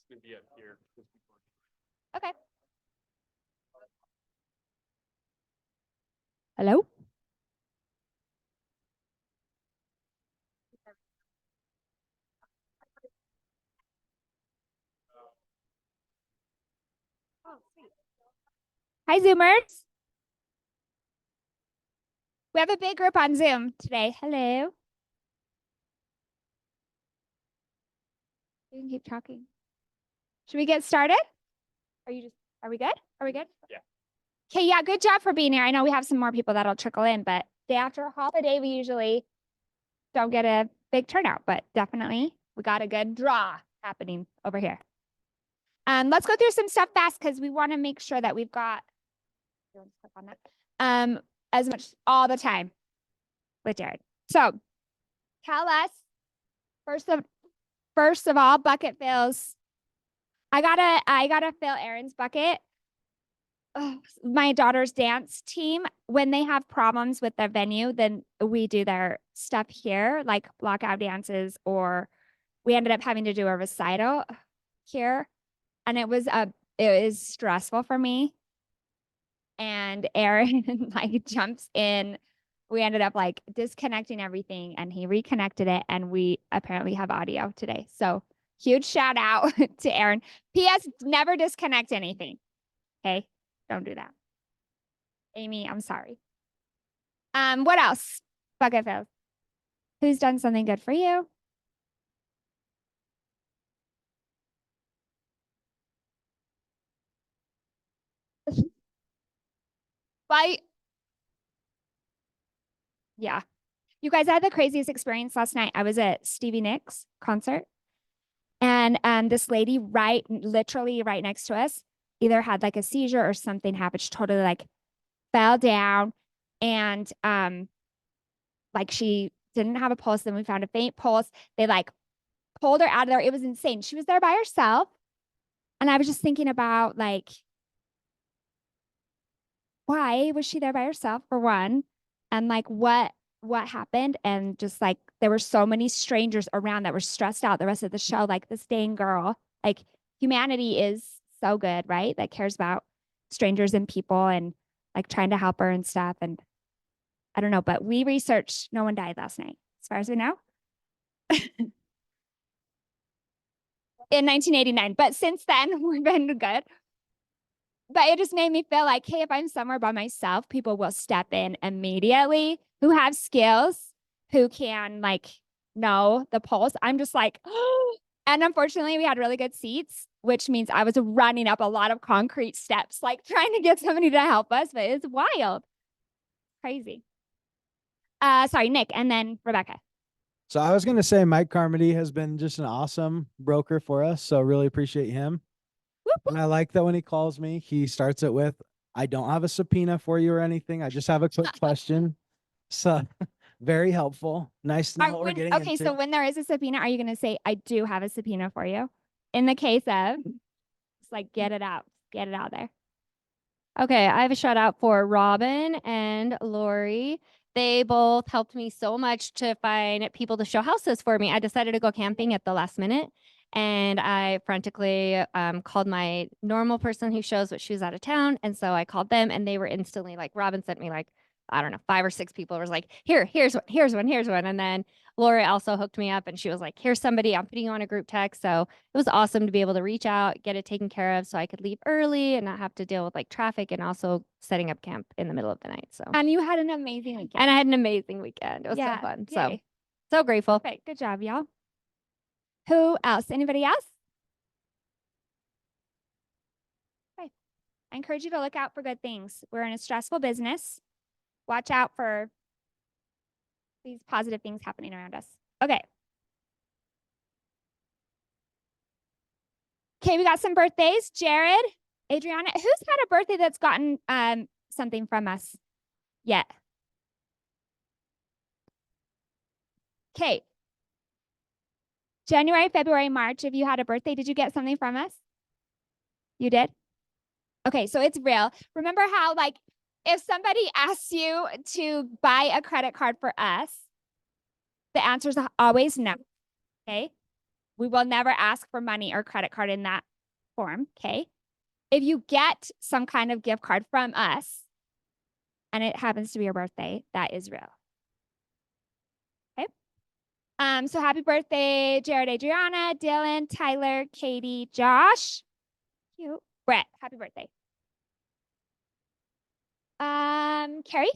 going to be up here. Okay. Hello? Oh, sweet. Hi, Zoomers. We have a big group on Zoom today. Hello. You can keep talking. Should we get started? Are we good? Are we good? Yeah. Okay, yeah, good job for being here. I know we have some more people that'll trickle in, but day after a holiday, we usually don't get a big turnout, but definitely we got a good draw happening over here. Let's go through some stuff fast because we want to make sure that we've got click on that. As much all the time with Jared. So tell us first of all, bucket fills. I gotta fill Aaron's bucket. My daughter's dance team, when they have problems with their venue, then we do their stuff here, like lockout dances, or we ended up having to do a recital here. And it was stressful for me. And Aaron like jumps in. We ended up like disconnecting everything and he reconnected it. And we apparently have audio today. So huge shout out to Aaron. P.S. Never disconnect anything. Okay. Don't do that. Amy, I'm sorry. What else? Bucket fills. Who's done something good for you? Bye. Yeah. You guys, I had the craziest experience last night. I was at Stevie Nicks concert. And this lady literally right next to us either had like a seizure or something happened. She totally like fell down and like she didn't have a pulse. Then we found a faint pulse. They like pulled her out of there. It was insane. She was there by herself. And I was just thinking about like, why was she there by herself for one? And like what happened? And just like there were so many strangers around that were stressed out the rest of the show, like this dang girl. Like humanity is so good, right? That cares about strangers and people and like trying to help her and stuff. And I don't know, but we researched no one died last night, as far as we know. In 1989. But since then, we've been good. But it just made me feel like, hey, if I'm somewhere by myself, people will step in immediately who have skills, who can like know the pulse. I'm just like, oh. And unfortunately, we had really good seats, which means I was running up a lot of concrete steps, like trying to get somebody to help us, but it's wild. Crazy. Sorry, Nick, and then Rebecca. So I was going to say Mike Carmody has been just an awesome broker for us. So really appreciate him. And I like that when he calls me, he starts it with, I don't have a subpoena for you or anything. I just have a quick question. So very helpful. Nice to know what we're getting okay, into. so when there is a subpoena, are you going to say, I do have a subpoena for you? In the case of, it's like, get it out there. Okay, I have a shout out for Robin and Lori. They both helped me so much to find people to show houses for me. I decided to go camping at the last minute, and I frantically called my normal person who shows, but she was out of town. And so I called them, and they were instantly like, Robin sent me like, I don't know, 5 or 6 people. Was like, here's one. And then Lori also hooked me up, and she was like, here's somebody, I'm putting you on a group text. So it was awesome to be able to reach out, get it taken care of so I could leave early and not have to deal with like traffic and also setting up camp in the middle of the night. So, and you had an amazing weekend. And I had an amazing weekend. It was so fun. Yay. So grateful. Okay, good job, y'all. Who else? Anybody else? Okay. I encourage you to look out for good things. We're in a stressful business. Watch out for these positive things happening around us. Okay. Okay, we got some birthdays. Jared, Adriana. Who's had a birthday that's gotten something from us yet? Okay. January, February, March, if you had a birthday, did you get something from us? You did? Okay, so it's real. Remember how, like, if somebody asks you to buy a credit card for us, the answer is always no, okay? We will never ask for money or credit card in that form. Okay. If you get some kind of gift card from us and it happens to be your birthday, that is real. Okay. So happy birthday, Jared, Adriana, Dylan, Tyler, Katie, Josh. Cute. Brett, happy birthday. Carrie?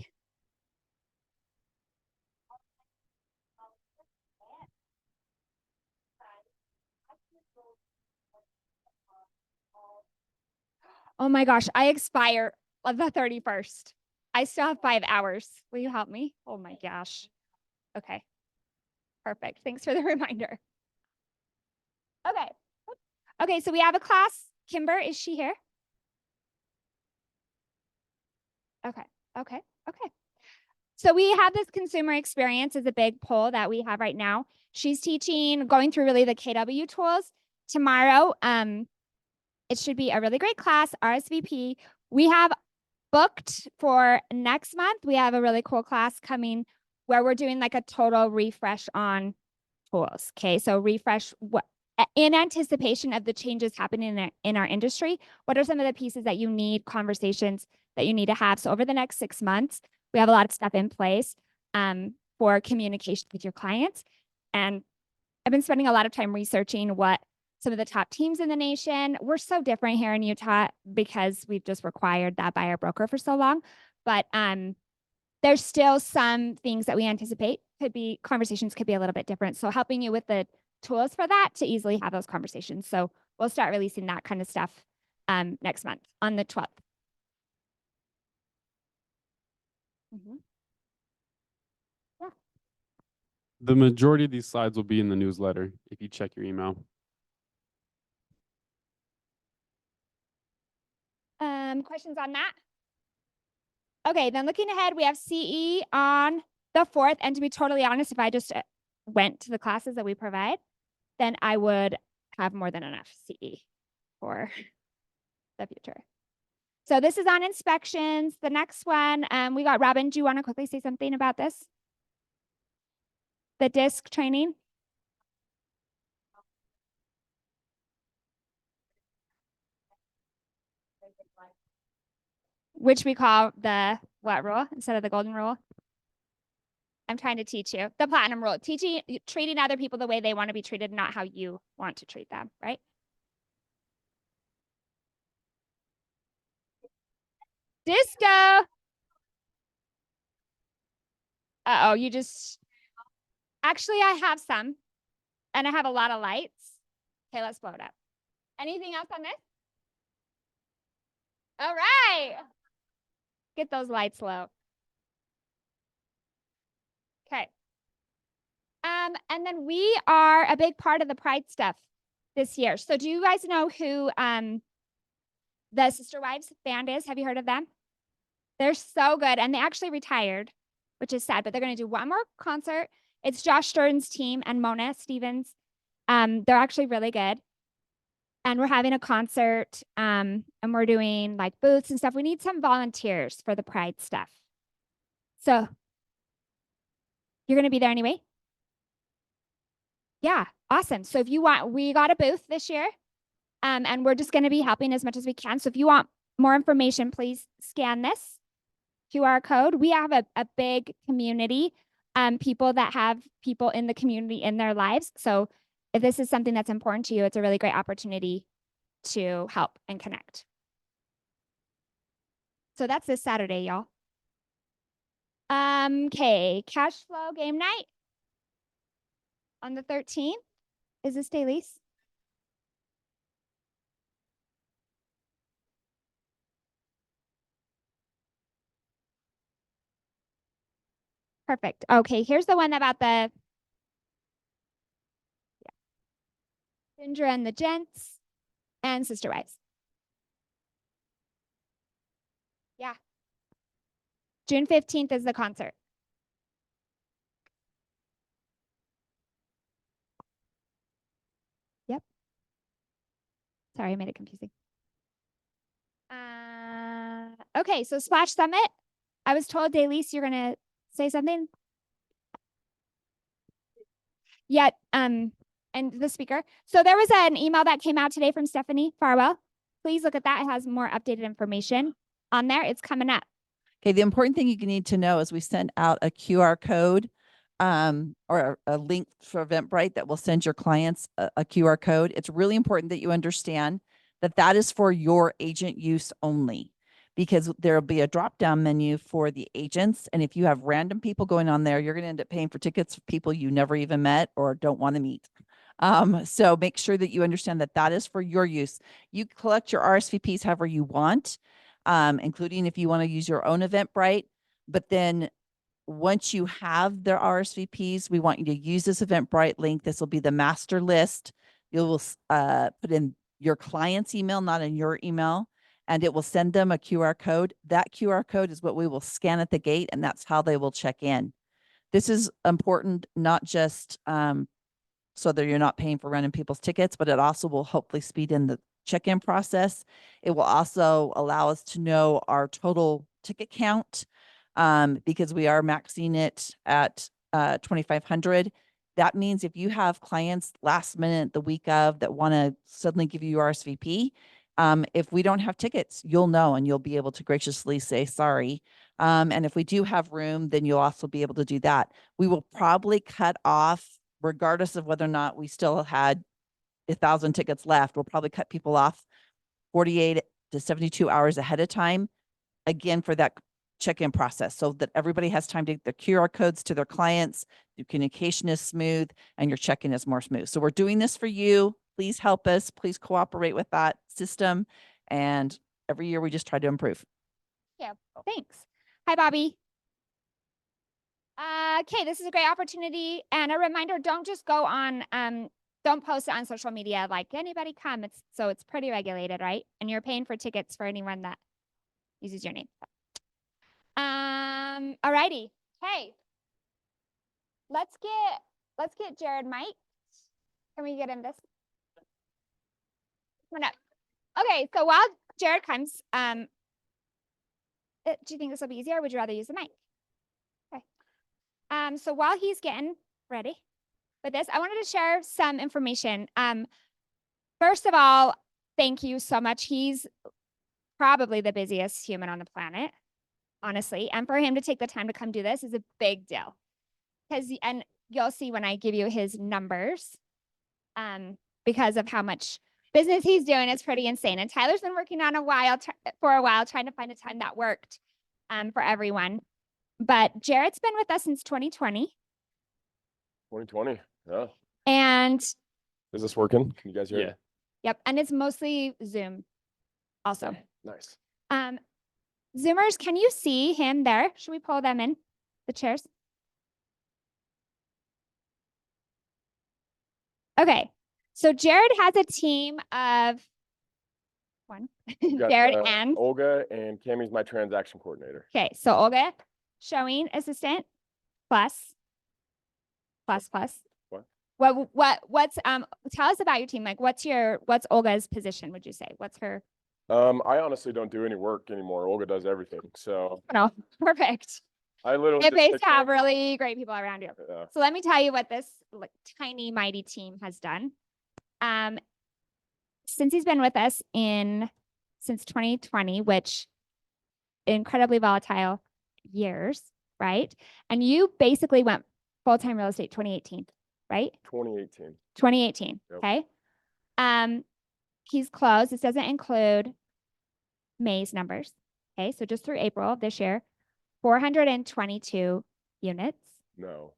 Oh my gosh, I expire on the 31st. I still have 5 hours. Will you help me? Oh my gosh. Okay. Perfect. Thanks for the reminder. Okay. Okay, so we have a class. Kimber, is she here? Okay. Okay. Okay. So we have this consumer experience as a big poll that we have right now. She's teaching, going through really the KW tools. Tomorrow, it should be a really great class, RSVP. We have booked for next month. We have a really cool class coming where we're doing like a total refresh on tools. Okay, so refresh what in anticipation of the changes happening in our industry. What are some of the pieces that you need, conversations that you need to have? So over the next 6 months, we have a lot of stuff in place for communication with your clients. And I've been spending a lot of time researching what some of the top teams in the nation. We're so different here in Utah because we've just required that by our broker for so long. But there's still some things that we anticipate conversations could be a little bit different. So helping you with the tools for that to easily have those conversations. So we'll start releasing that kind of stuff next month on the 12th. Yeah. The majority of these slides will be in the newsletter if you check your email. Questions on that? Okay, then looking ahead, we have CE on the 4th. And to be totally honest, if I just went to the classes that we provide, then I would have more than enough CE for the future. So this is on inspections. The next one, we got Robin. Do you want to quickly say something about this? The disc training? Which we call the what rule instead of the golden rule? I'm trying to teach you the platinum rule, treating other people the way they want to be treated, not how you want to treat them, right? Disco. Uh-oh, actually, I have some, and I have a lot of lights. Okay, let's blow it up. Anything else on this? All right. Get those lights low. Okay. And then we are a big part of the Pride stuff this year. So do you guys know who the Sister Wives band is? Have you heard of them? They're so good. And they actually retired, which is sad, but they're going to do one more concert. It's Josh Stern's team and Mona Stevens. They're actually really good. And we're having a concert and we're doing like booths and stuff. We need some volunteers for the Pride stuff. So you're going to be there anyway? Yeah, awesome. So if you want, we got a booth this year and we're just going to be helping as much as we can. So if you want more information, please scan this QR code. We have a big community, people that have people in the community in their lives. So if this is something that's important to you, it's a really great opportunity to help and connect. So that's this Saturday, y'all. Okay, cash flow game night on the 13th. Is this Daylise? Perfect. Okay, here's the one about the Ginger and the Gents and Sister Wives. Yeah. June 15th is the concert. Yep. Sorry, I made it confusing. Okay, so Splash Summit. I was told, Daylise, you're gonna say something? Yeah, and the speaker. So there was an email that came out today from Stephanie Farwell. Please look at that. It has more updated information on there. It's coming up. Okay, the important thing you need to know is we send out a QR code or a link for Eventbrite that will send your clients a QR code. It's really important that you understand that that is for your agent use only, because there'll be a drop-down menu for the agents. And if you have random people going on there, you're going to end up paying for tickets for people you never even met or don't want to meet. So make sure that you understand that that is for your use. You collect your RSVPs however you want, including if you want to use your own Eventbrite. But then once you have their RSVPs, we want you to use this Eventbrite link. This will be the master list. You will put in your client's email, not in your email, and it will send them a QR code. That QR code is what we will scan at the gate, and that's how they will check in. This is important, not just so that you're not paying for random people's tickets, but it also will hopefully speed in the check-in process. It will also allow us to know our total ticket count because we are maxing it at 2,500. That means if you have clients last minute the week of that want to suddenly give you your RSVP, if we don't have tickets, you'll know and you'll be able to graciously say sorry. And if we do have room, then you'll also be able to do that. We will probably cut off, regardless of whether or not we still had 1,000 tickets left, we'll probably cut people off 48 to 72 hours ahead of time, again, for that check-in process, so that everybody has time to get the QR codes to their clients, your communication is smooth, and your check-in is more smooth. So we're doing this for you. Please help us. Please cooperate with that system. And every year we just try to improve. Yeah, thanks. Hi, Bobby. Okay, this is a great opportunity. And a reminder, don't just go on, don't post it on social media like anybody come. It's pretty regulated, right? And you're paying for tickets for anyone that uses your name. Alrighty. Hey, let's get Jared Mike. Can we get him this? Come on up. Okay, so while Jared comes, do you think this will be easier or would you rather use the mic? Okay. So while he's getting ready with this, I wanted to share some information. First of all, thank you so much. He's probably the busiest human on the planet, honestly. And for him to take the time to come do this is a big deal. And you'll see when I give you his numbers, because of how much business he's doing, it's pretty insane. And Tyler's been working on for a while, trying to find a time that worked for everyone. But Jared's been with us since 2020. 2020, yeah. And Is this working? Can you guys hear? Yeah. yep, and it's mostly Zoom also. Nice. Zoomers, can you see him there? Should we pull them in, the chairs? Okay, so Jared has a team of one, Got, Jared and, Olga, and Cammy's my transaction coordinator. okay, so Olga, showing assistant, plus. What? What's, tell us about your team. Like, what's Olga's position, would you say? What's her? I honestly don't do any work anymore. Olga does everything. So No, perfect. I literally It just pays sit to have there. really great people around you. Yeah. So let me tell you what this like tiny mighty team has done. Since he's been with us since 2020, which incredibly volatile years, right? And you basically went full-time real estate 2018, right? 2018. 2018. Yep. Okay. He's closed. This doesn't include May's numbers. Okay, so just through April of this year, 422 units No.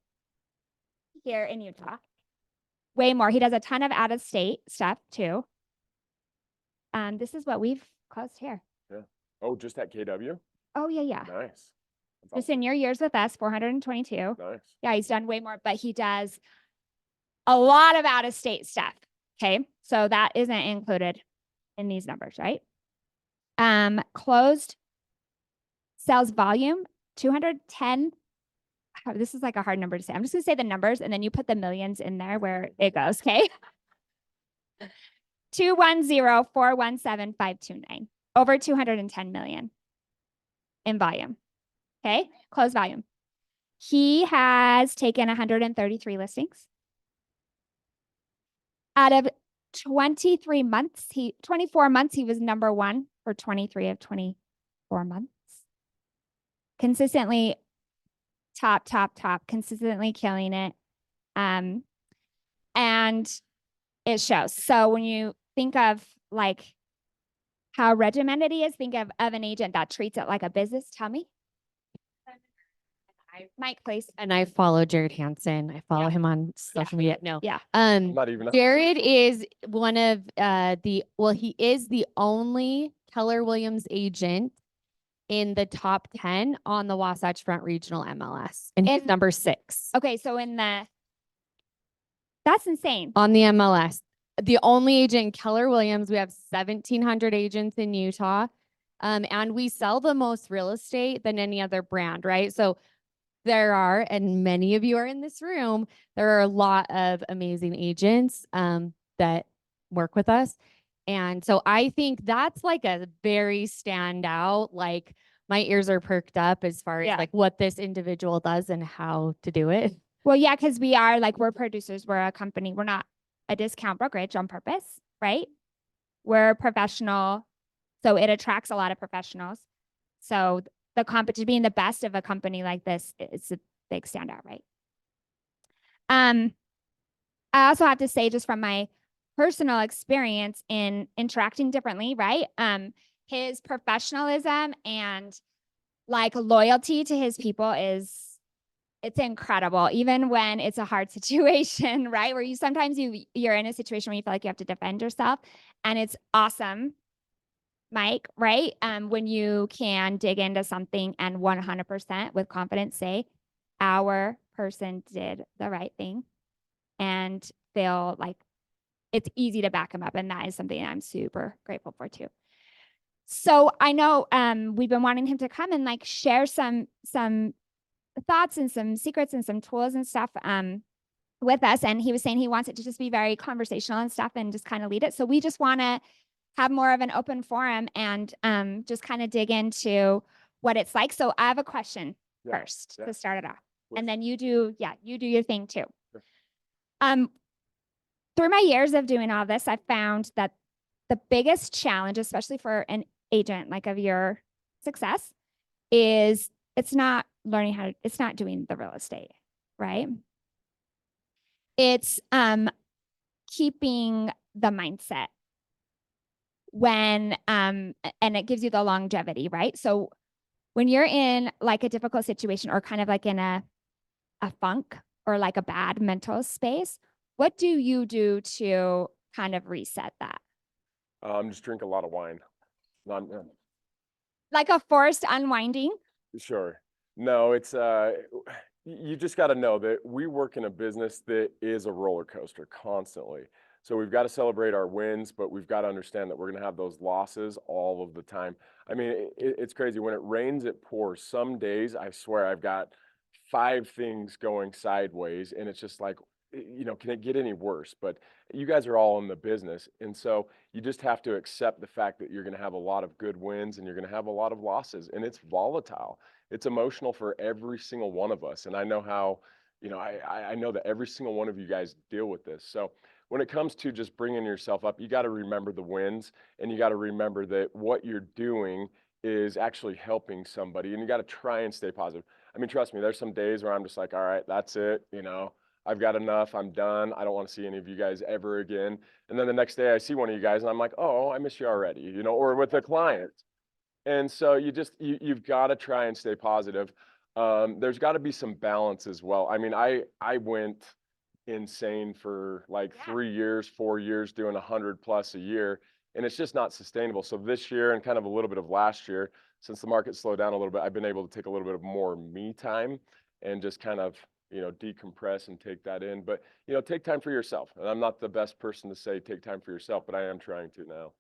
here in Utah. Way more. He does a ton of out-of-state stuff too. This is what we've closed here. Oh, just at KW? Oh, yeah. Nice. That's Just in your years with us, 422. awesome. Nice. Yeah, he's done way more, but he does a lot of out-of-state stuff. Okay, so that isn't included in these numbers, right? Closed sales volume, 210. This is like a hard number to say. I'm just gonna say the numbers and then you put the millions in there where it goes, okay? 210,417,529. Over 210 million in volume. Okay, closed volume. He has taken 133 listings. out of 24 months, he was number one for 23 of 24 months. Consistently top, consistently killing it. And it shows. So when you think of like how regimented he is, think of an agent that treats it like a business. Tell me. Mike, please. And I follow Jared Hansen. I follow him on social media. No. Yeah. Not even. Jared is one of he is the only Keller Williams agent in the top 10 on the Wasatch Front Regional MLS. And he's number 6. Okay, so that's insane. On the MLS. The only agent in Keller Williams. We have 1,700 agents in Utah. And we sell the most real estate than any other brand, right? So there are, and many of you are in this room, there are a lot of amazing agents that work with us. And so I think that's like a very standout, like my ears are perked up as far as like what this individual does and how to do it. Well, yeah, because we're producers, we're a company, we're not a discount brokerage on purpose, right? We're professional, so it attracts a lot of professionals. So the competition, being the best of a company like this, it's a big standout, right? I also have to say, just from my personal experience in interacting differently, right? His professionalism and like loyalty to his people it's incredible, even when it's a hard situation, right? Where you're in a situation where you feel like you have to defend yourself, and it's awesome, Mike, right? When you can dig into something and 100% with confidence say, our person did the right thing, and feel like it's easy to back him up. And that is something I'm super grateful for too. So I know we've been wanting him to come and like share some thoughts and some secrets and some tools and stuff with us. And he was saying he wants it to just be very conversational and stuff and just kind of lead it. So we just want to have more of an open forum and just kind of dig into what it's like. So I have a question first to start it off. And then you do your thing too. Sure. Through my years of doing all this, I've found that the biggest challenge, especially for an agent like of your success, is it's not doing the real estate, right? It's keeping the mindset when and it gives you the longevity, right? So when you're in like a difficult situation or kind of like in a funk or like a bad mental space, what do you do to kind of reset that? Just drink a lot of wine. Like a forced unwinding? Sure. No, it's you just got to know that we work in a business that is a roller coaster constantly. So we've got to celebrate our wins, but we've got to understand that we're going to have those losses all of the time. I mean, it's crazy. When it rains, it pours. Some days, I swear, I've got 5 things going sideways, and it's just like, can it get any worse? But you guys are all in the business. And so you just have to accept the fact that you're going to have a lot of good wins and you're going to have a lot of losses, and it's volatile. It's emotional for every single one of us. And I know how, I know that every single one of you guys deal with this. So when it comes to just bringing yourself up, you got to remember the wins, and you got to remember that what you're doing is actually helping somebody, and you got to try and stay positive. I mean, trust me, there's some days where I'm just like, all right, that's it. I've got enough. I'm done. I don't want to see any of you guys ever again. And then the next day I see one of you guys and I'm like, oh, I miss you already, or with a client. And so you've got to try and stay positive. There's got to be some balance as well. I mean, I went insane for like 3 years, 4 years, doing 100+ a year, and it's just not sustainable. So this year and kind of a little bit of last year, since the market slowed down a little bit, I've been able to take a little bit of more me time and just kind of decompress and take that in. But take time for yourself. And I'm not the best person to say take time for yourself, but I am trying to now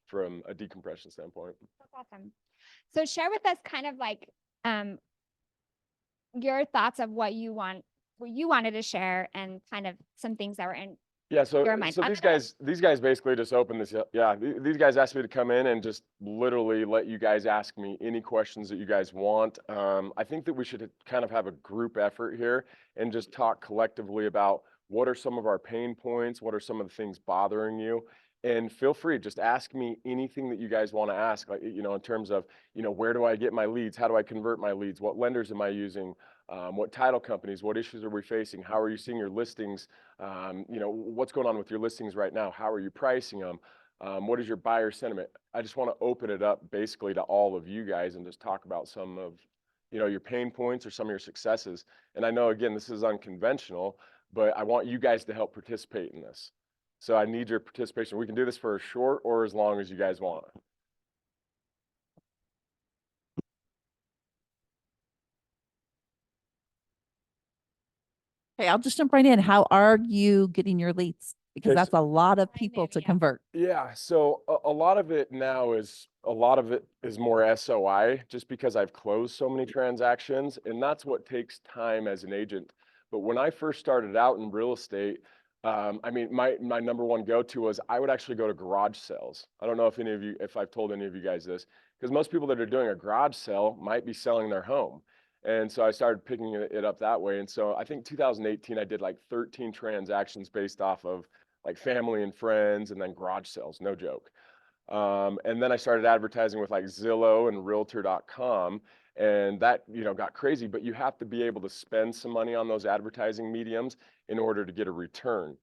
from a decompression standpoint. That's awesome. So share with us kind of like your thoughts of what you wanted to share, and kind of some things that were in your mind. So these guys basically just opened this. Yeah, these guys asked me to come in and just literally let you guys ask me any questions that you guys want. I think that we should kind of have a group effort here and just talk collectively about what are some of our pain points? What are some of the things bothering you? And feel free, just ask me anything that you guys want to ask, like, you know, in terms of, you know, where do I get my leads? How do I convert my leads? What lenders am I using? What title companies? What issues are we facing? How are you seeing your listings? You know, what's going on with your listings right now? How are you pricing them? What is your buyer sentiment? I just want to open it up basically to all of you guys and just talk about some of, you know, your pain points or some of your successes. And I know, again, this is unconventional, but I want you guys to help participate in this. So I need your participation. We can do this for as short or as long as you guys want. Okay, I'll just jump right in. How are you getting your leads? Because Okay, that's a lot of I people knew, to yeah. convert. Yeah, so a lot of it now is more SOI just because I've closed so many transactions, and that's what takes time as an agent. But when I first started out in real estate, I mean, my number one go-to was I would actually go to garage sales. I don't know if I've told any of you guys this, because most people that are doing a garage sale might be selling their home. And so I started picking it up that way. And so I think 2018, I did like 13 transactions based off of like family and friends, and then garage sales, no joke. And then I started advertising with like Zillow and Realtor.com, and that, you know, got crazy, but you have to be able to spend some money on those advertising mediums in order to get a return.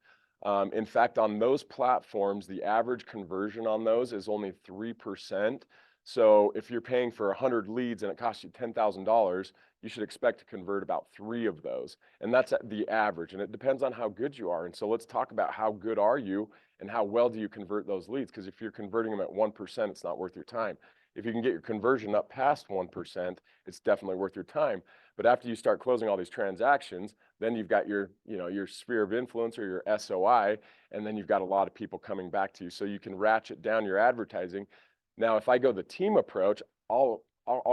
In fact, on those platforms, the average conversion on those is only 3%. So if you're paying for 100 leads and it costs you $10,000, you should expect to convert about 3 of those. And that's at the average. And it depends on how good you are. And so let's talk about how good are you and how well do you convert those leads? Because if you're converting them at 1%, it's not worth your time. If you can get your conversion up past 1%, it's definitely worth your time. But after you start closing all these transactions, then you've got your, you know, your sphere of influence or your SOI, and then you've got a lot of people coming back to you. So you can ratchet down your advertising. Now, if I go the team approach, I'll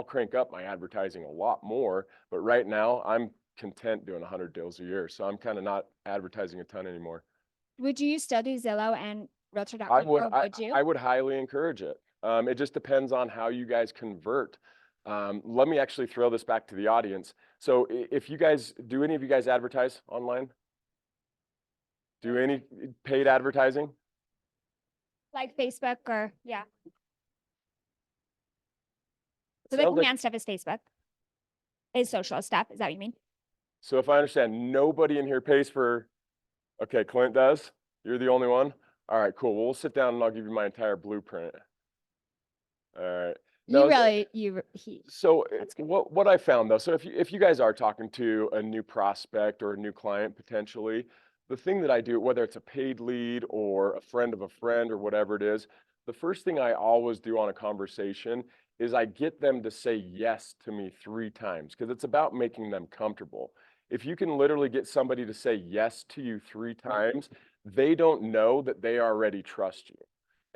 crank up my advertising a lot more, but right now I'm content doing 100 deals a year. So I'm kind of not advertising a ton anymore. Would you still do Zillow and Realtor.com? I would, or would you? I would highly encourage it. It just depends on how you guys convert. Let me actually throw this back to the audience. So if you guys, do any of you guys advertise online? Do any paid advertising? Like Facebook or, yeah. So the Sounds like- command stuff is Facebook. Is social stuff. Is that what you mean? So if I understand, nobody in here pays for, okay, Clint does? You're the only one? All right, cool. Well, we'll sit down and I'll give you my entire blueprint. All right. No, so what I found though, so if you guys are talking to a new prospect or a new client potentially, the thing that I do, whether it's a paid lead or a friend of a friend or whatever it is, the first thing I always do on a conversation is I get them to say yes to me 3 times because it's about making them comfortable. If you can literally get somebody to say yes to you 3 times, they don't know that they already trust you.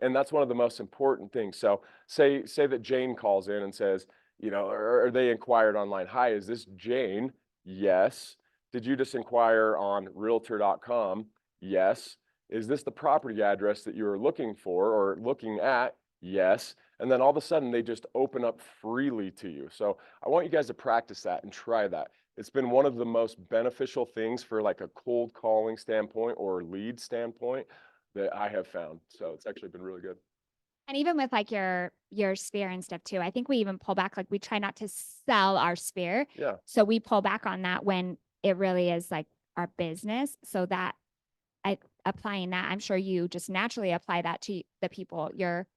And that's one of the most important things. So say that Jane calls in and says, you know, or they inquired online, hi, is this Jane? Yes. Did you just inquire on realtor.com? Yes. Is this the property address that you were looking for or looking at? Yes. And then all of a sudden they just open up freely to you. So I want you guys to practice that and try that. It's been one of the most beneficial things for like a cold calling standpoint or lead standpoint that I have found. So it's actually been really good. And even with like your sphere and stuff too, I think we even pull back, like we try not to sell our sphere. Yeah. So we pull back on that when it really is like our business. So that applying that, I'm sure you just naturally apply that to the people you're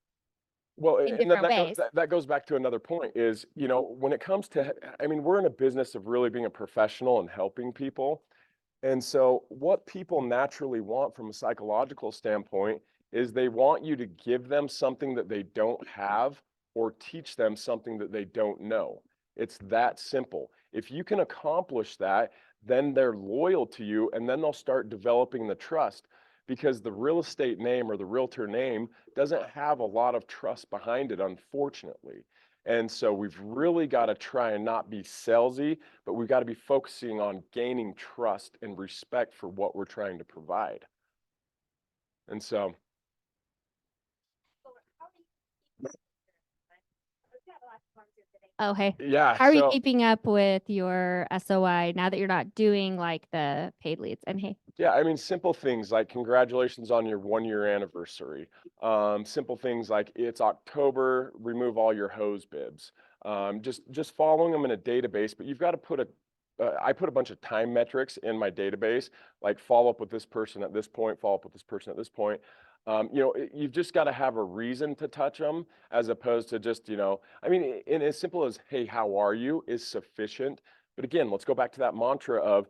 Well, in and then different ways. that goes back to another point is, you know, when it comes to, I mean, we're in a business of really being a professional and helping people. And so what people naturally want from a psychological standpoint is they want you to give them something that they don't have or teach them something that they don't know. It's that simple. If you can accomplish that, then they're loyal to you and then they'll start developing the trust because the real estate name or the realtor name doesn't have a lot of trust behind it, unfortunately. And so we've really got to try and not be salesy, but we've got to be focusing on gaining trust and respect for what we're trying to provide. And so. Oh, hey. Yeah. How are you so- keeping up with your SOI now that you're not doing like the paid leads? And hey, Yeah, I mean, simple things like congratulations on your 1 year anniversary. Simple things like it's October, remove all your hose bibs. Just following them in a database, but you've got to put I put a bunch of time metrics in my database, like follow up with this person at this point, follow up with this person at this point. You've just got to have a reason to touch them as opposed to just, I mean, and as simple as, hey, how are you is sufficient. But again, let's go back to that mantra of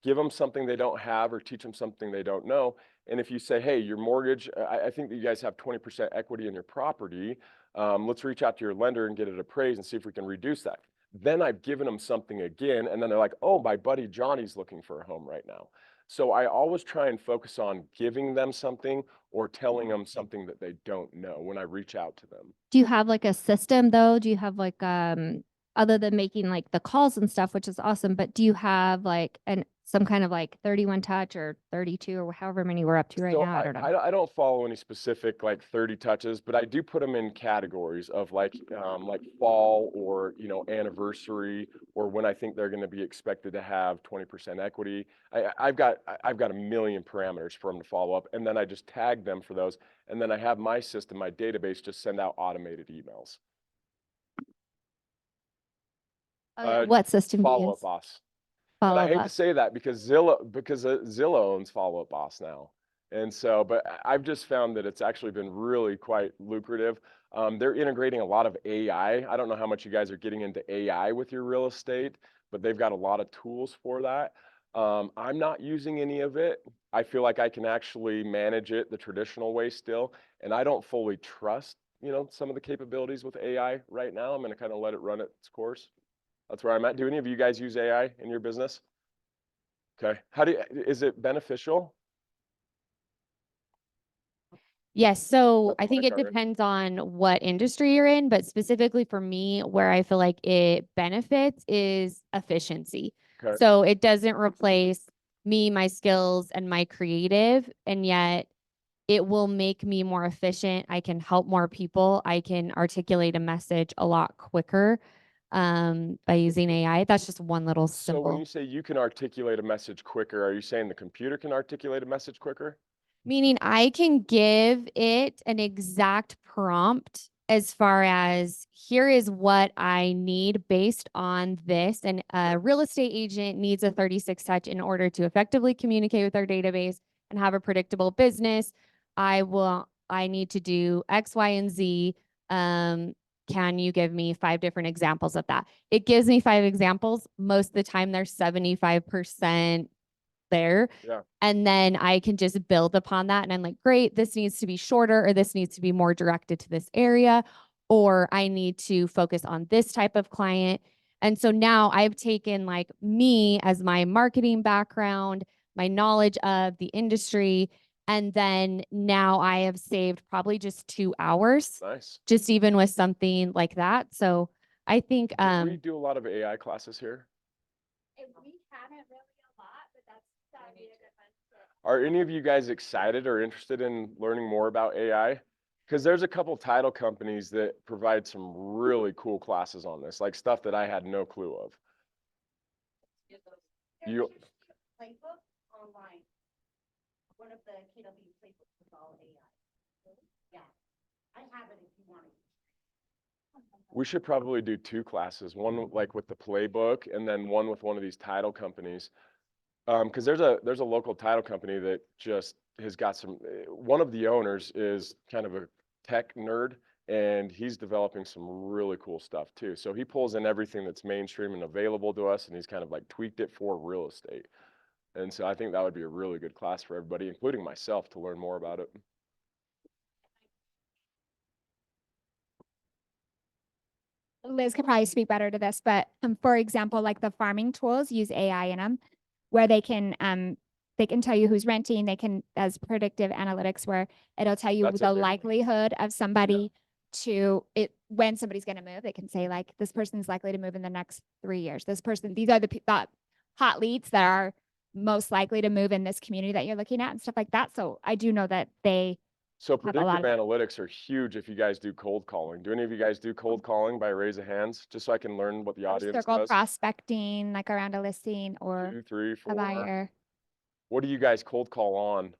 give them something they don't have or teach them something they don't know. And if you say, hey, your mortgage, I think that you guys have 20% equity in your property. Let's reach out to your lender and get it appraised and see if we can reduce that. Then I've given them something again. And then they're like, oh, my buddy Johnny's looking for a home right now. So I always try and focus on giving them something or telling them something that they don't know when I reach out to them. do you have like a system though? Do you have like other than making like the calls and stuff, which is awesome, but do you have like some kind of like 31 touch or 32 or however many we're up to right So now? I don't know. I don't follow any specific like 30 touches, but I do put them in categories of like fall or anniversary or when I think they're going to be expected to have 20% equity. I've got a million parameters for them to follow up, and then I just tag them for those, and then I have my system, my database, just send out automated emails. What system do you Follow use? Up Boss. But Follow I hate to up. say that because Zillow owns Follow Up Boss now. And so, but I've just found that it's actually been really quite lucrative. They're integrating a lot of AI. I don't know how much you guys are getting into AI with your real estate, but they've got a lot of tools for that. I'm not using any of it. I feel like I can actually manage it the traditional way still. And I don't fully trust, some of the capabilities with AI right now. I'm going to kind of let it run its course. That's where I'm at. Do any of you guys use AI in your business? Okay. Is it beneficial? Yes. So That's I think my it car. depends on what industry you're in, but specifically for me, where I feel like it benefits is efficiency. Okay. So it doesn't replace me, my skills, and my creative, and yet it will make me more efficient. I can help more people. I can articulate a message a lot quicker by using AI. That's just one little So when simple. you say you can articulate a message quicker, are you saying the computer can articulate a message quicker? Meaning I can give it an exact prompt as far as here is what I need based on this. And a real estate agent needs a 36 touch in order to effectively communicate with our database and have a predictable business. I need to do X, Y, and Z. Can you give me 5 different examples of that? It gives me 5 examples. Most of the time they're 75% there. Yeah. And then I can just build upon that. And I'm like, great, this needs to be shorter, or this needs to be more directed to this area, or I need to focus on this type of client. And so now I've taken like me as my marketing background, my knowledge of the industry, and then now I have saved probably just 2 hours, Nice. just even with something like that. So I think Do we do a lot of AI classes here? We haven't really a lot, but that'd be a good one. Are any of you guys excited or interested in learning more about AI? Because there's a couple title companies that provide some really cool classes on this, like stuff that I had no clue of. You, Playbook online. One of the KW playbooks is all AI. Yeah, I have it if you want it. we should probably do 2 classes, one like with the playbook and then one with one of these title companies. Because there's a local title company that just has got some, one of the owners is kind of a tech nerd and he's developing some really cool stuff too. So he pulls in everything that's mainstream and available to us and he's kind of like tweaked it for real estate. And so I think that would be a really good class for everybody, including myself, to learn more about it. Liz could probably speak better to this, but for example, like the farming tools use AI in them, where they can tell you who's renting. They can, as predictive analytics, where it'll tell you That's the it there. likelihood of somebody to it when somebody's going to move. They can say like this person's likely to move in the next 3 years. This person, these are the hot leads that are most likely to move in this community that you're looking at and stuff like that. So I do know that they So have a lot predictive of. analytics are huge if you guys do cold calling. Do any of you guys do cold calling by raise of hands, just so I can learn what the Or audience circle does? prospecting, like around a listing or 2, 3, a 4. buyer. What do you guys cold call on?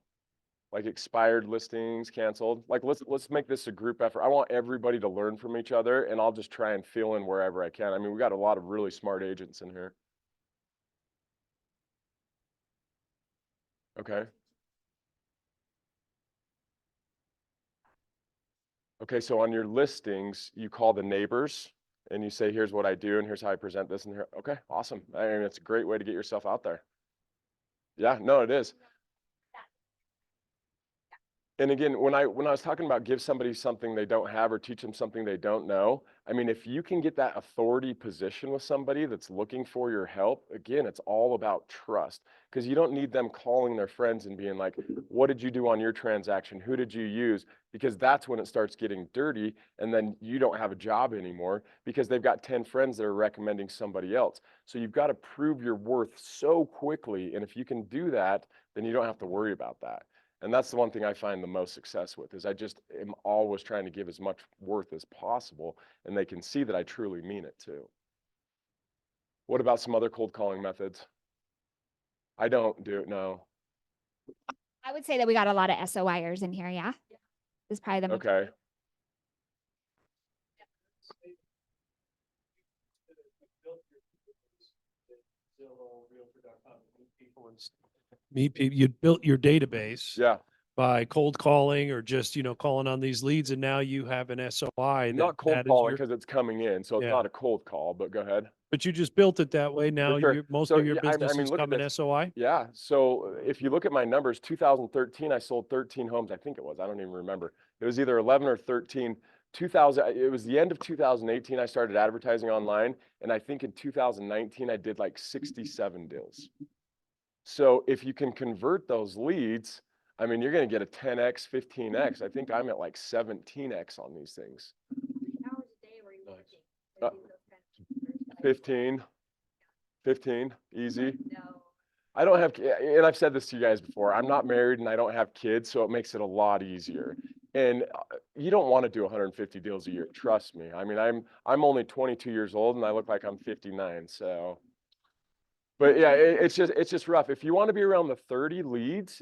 Like expired listings, canceled? Like let's make this a group effort. I want everybody to learn from each other, and I'll just try and fill in wherever I can. I mean, we got a lot of really smart agents in here. Okay. Okay, so on your listings, you call the neighbors and you say, here's what I do and here's how I present this and here. Okay, awesome. I mean, it's a great way to get yourself out there. Yeah, no, it is. And again, when I was talking about give somebody something they don't have or teach them something they don't know, I mean, if you can get that authority position with somebody that's looking for your help, again, it's all about trust, because you don't need them calling their friends and being like, what did you do on your transaction? Who did you use? Because that's when it starts getting dirty, and then you don't have a job anymore because they've got 10 friends that are recommending somebody else. So you've got to prove your worth so quickly. And if you can do that, then you don't have to worry about that. And that's the one thing I find the most success with, is I just am always trying to give as much worth as possible, and they can see that I truly mean it too. What about some other cold calling methods? I don't do it, no. I would say that we got a lot of SOIers in here. Yeah. This is probably the Okay. Meet people, you built your database Yeah. by cold calling or just, calling on these leads, and now you have an SOI. Not cold that is calling your, because it's coming in, so it's Yeah. not a cold call, but go ahead. but you just built it that way. Now sure. most So, of your yeah, I business mean, is look at coming this. SOI. Yeah. So if you look at my numbers, 2013, I sold 13 homes. I think it was. I don't even remember. It was either 11 or 13. 2000. It was the end of 2018. I started advertising online, and I think in 2019 I did like 67 deals. So if you can convert those leads, I mean, you're going to get a 10x, 15x. I think I'm at like 17x on these things. 15, easy. I don't have, and I've said this to you guys before, I'm not married and I don't have kids, so it makes it a lot easier. And you don't want to do 150 deals a year, trust me. I mean, I'm only 22 years old and I look like I'm 59, so. But yeah, it's just rough. If you want to be around the 30 leads,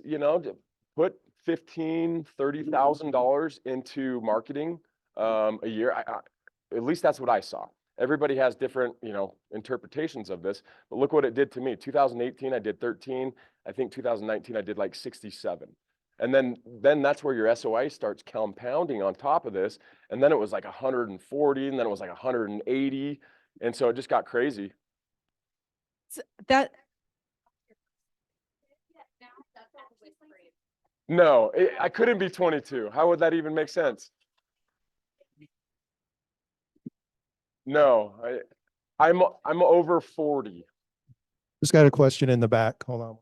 put $30,000 into marketing a year. At least that's what I saw. Everybody has different, interpretations of this, but look what it did to me. 2018, I did 13. I think 2019, I did like 67. And then that's where your SOI starts compounding on top of this. And then it was like 140, and then it was like 180. And so it just got crazy. That No, I couldn't be 22. How would that even make sense? No, I'm over 40. Just got a question in the back. Hold on.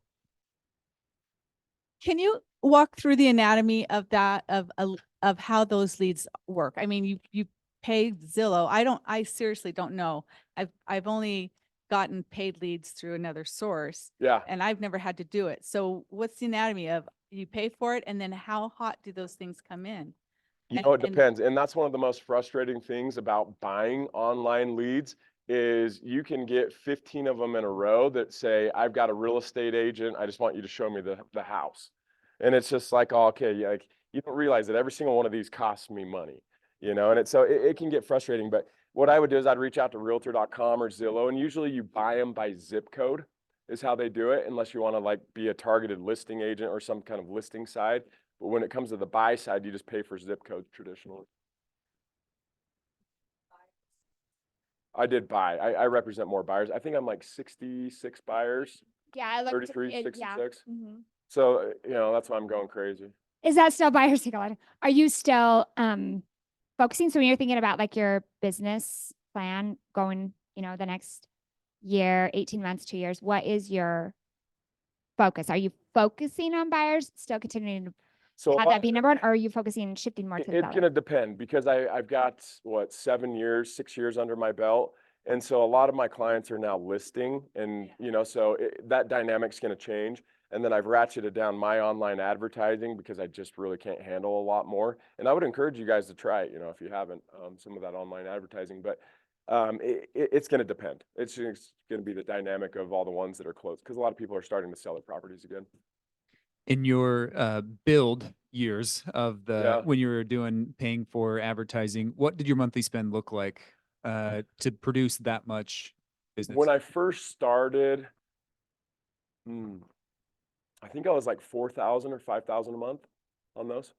Can you walk through the anatomy of that, of how those leads work? I mean, you pay Zillow. I seriously don't know. I've only gotten paid leads through another source, Yeah. and I've never had to do it. So what's the anatomy of, you pay for it, and then how hot do those things come in? It depends. And that's one of the most frustrating things about buying online leads is you can get 15 of them in a row that say, I've got a real estate agent. I just want you to show me the house. And it's just like, oh, okay, yeah, like, you don't realize that every single one of these costs me money, and so it can get frustrating. But what I would do is I'd reach out to realtor.com or Zillow, and usually you buy them by zip code is how they do it, unless you want to like be a targeted listing agent or some kind of listing side. But when it comes to the buy side, you just pay for zip codes traditionally. I did buy. I represent more buyers. I think I'm like 66 buyers, Yeah. I looked 33, it, 66. Yeah. Mhm. So, that's why I'm going crazy. Is that still buyers take a lot? Are you still focusing? So when you're thinking about like your business plan going, the next year, 18 months, 2 years, what is your focus? Are you focusing on buyers, still continuing to So have that be number one, or are you focusing shifting more to the it's seller? going to depend, because I've got 6 years under my belt. And so a lot of my clients are now listing, and, so that dynamic's going to change. And then I've ratcheted down my online advertising because I just really can't handle a lot more. And I would encourage you guys to try it, if you haven't, some of that online advertising. But it's going to depend. It's just going to be the dynamic of all the ones that are closed because a lot of people are starting to sell their properties again. In your build years of Yeah. when you were paying for advertising, what did your monthly spend look like to produce that much business? When I first started, I think I was like 4,000 or 5,000 a month on those.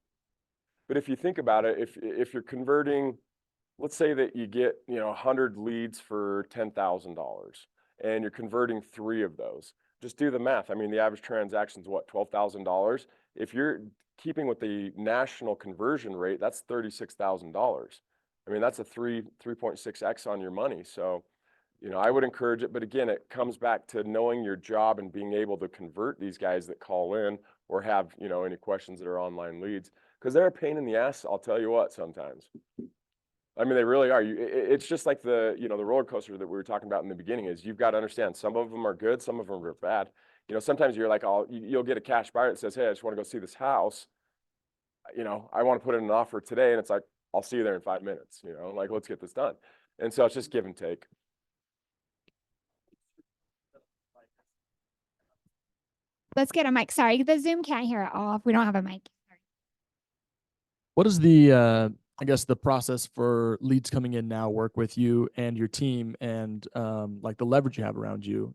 But if you think about it, if you're converting, let's say that you get 100 leads for $10,000 and you're converting 3 of those, just do the math. I mean, the average transaction is what, $12,000? If you're keeping with the national conversion rate, that's $36,000. I mean, that's a 3.6x on your money. So, I would encourage it, but again, it comes back to knowing your job and being able to convert these guys that call in or have, any questions that are online leads, because they're a pain in the ass. I'll tell you what, sometimes. I mean, they really are. It's just like the roller coaster that we were talking about in the beginning is you've got to understand some of them are good, some of them are bad. Sometimes you're like, you'll get a cash buyer that says, hey, I just want to go see this house. I want to put in an offer today. And it's like, I'll see you there in 5 minutes, like, let's get this done. And so it's just give and take. Let's get a mic. Sorry, the Zoom can't hear it off. We don't have a mic. What is the, I guess, the process for leads coming in now work with you and your team and like the leverage you have around you?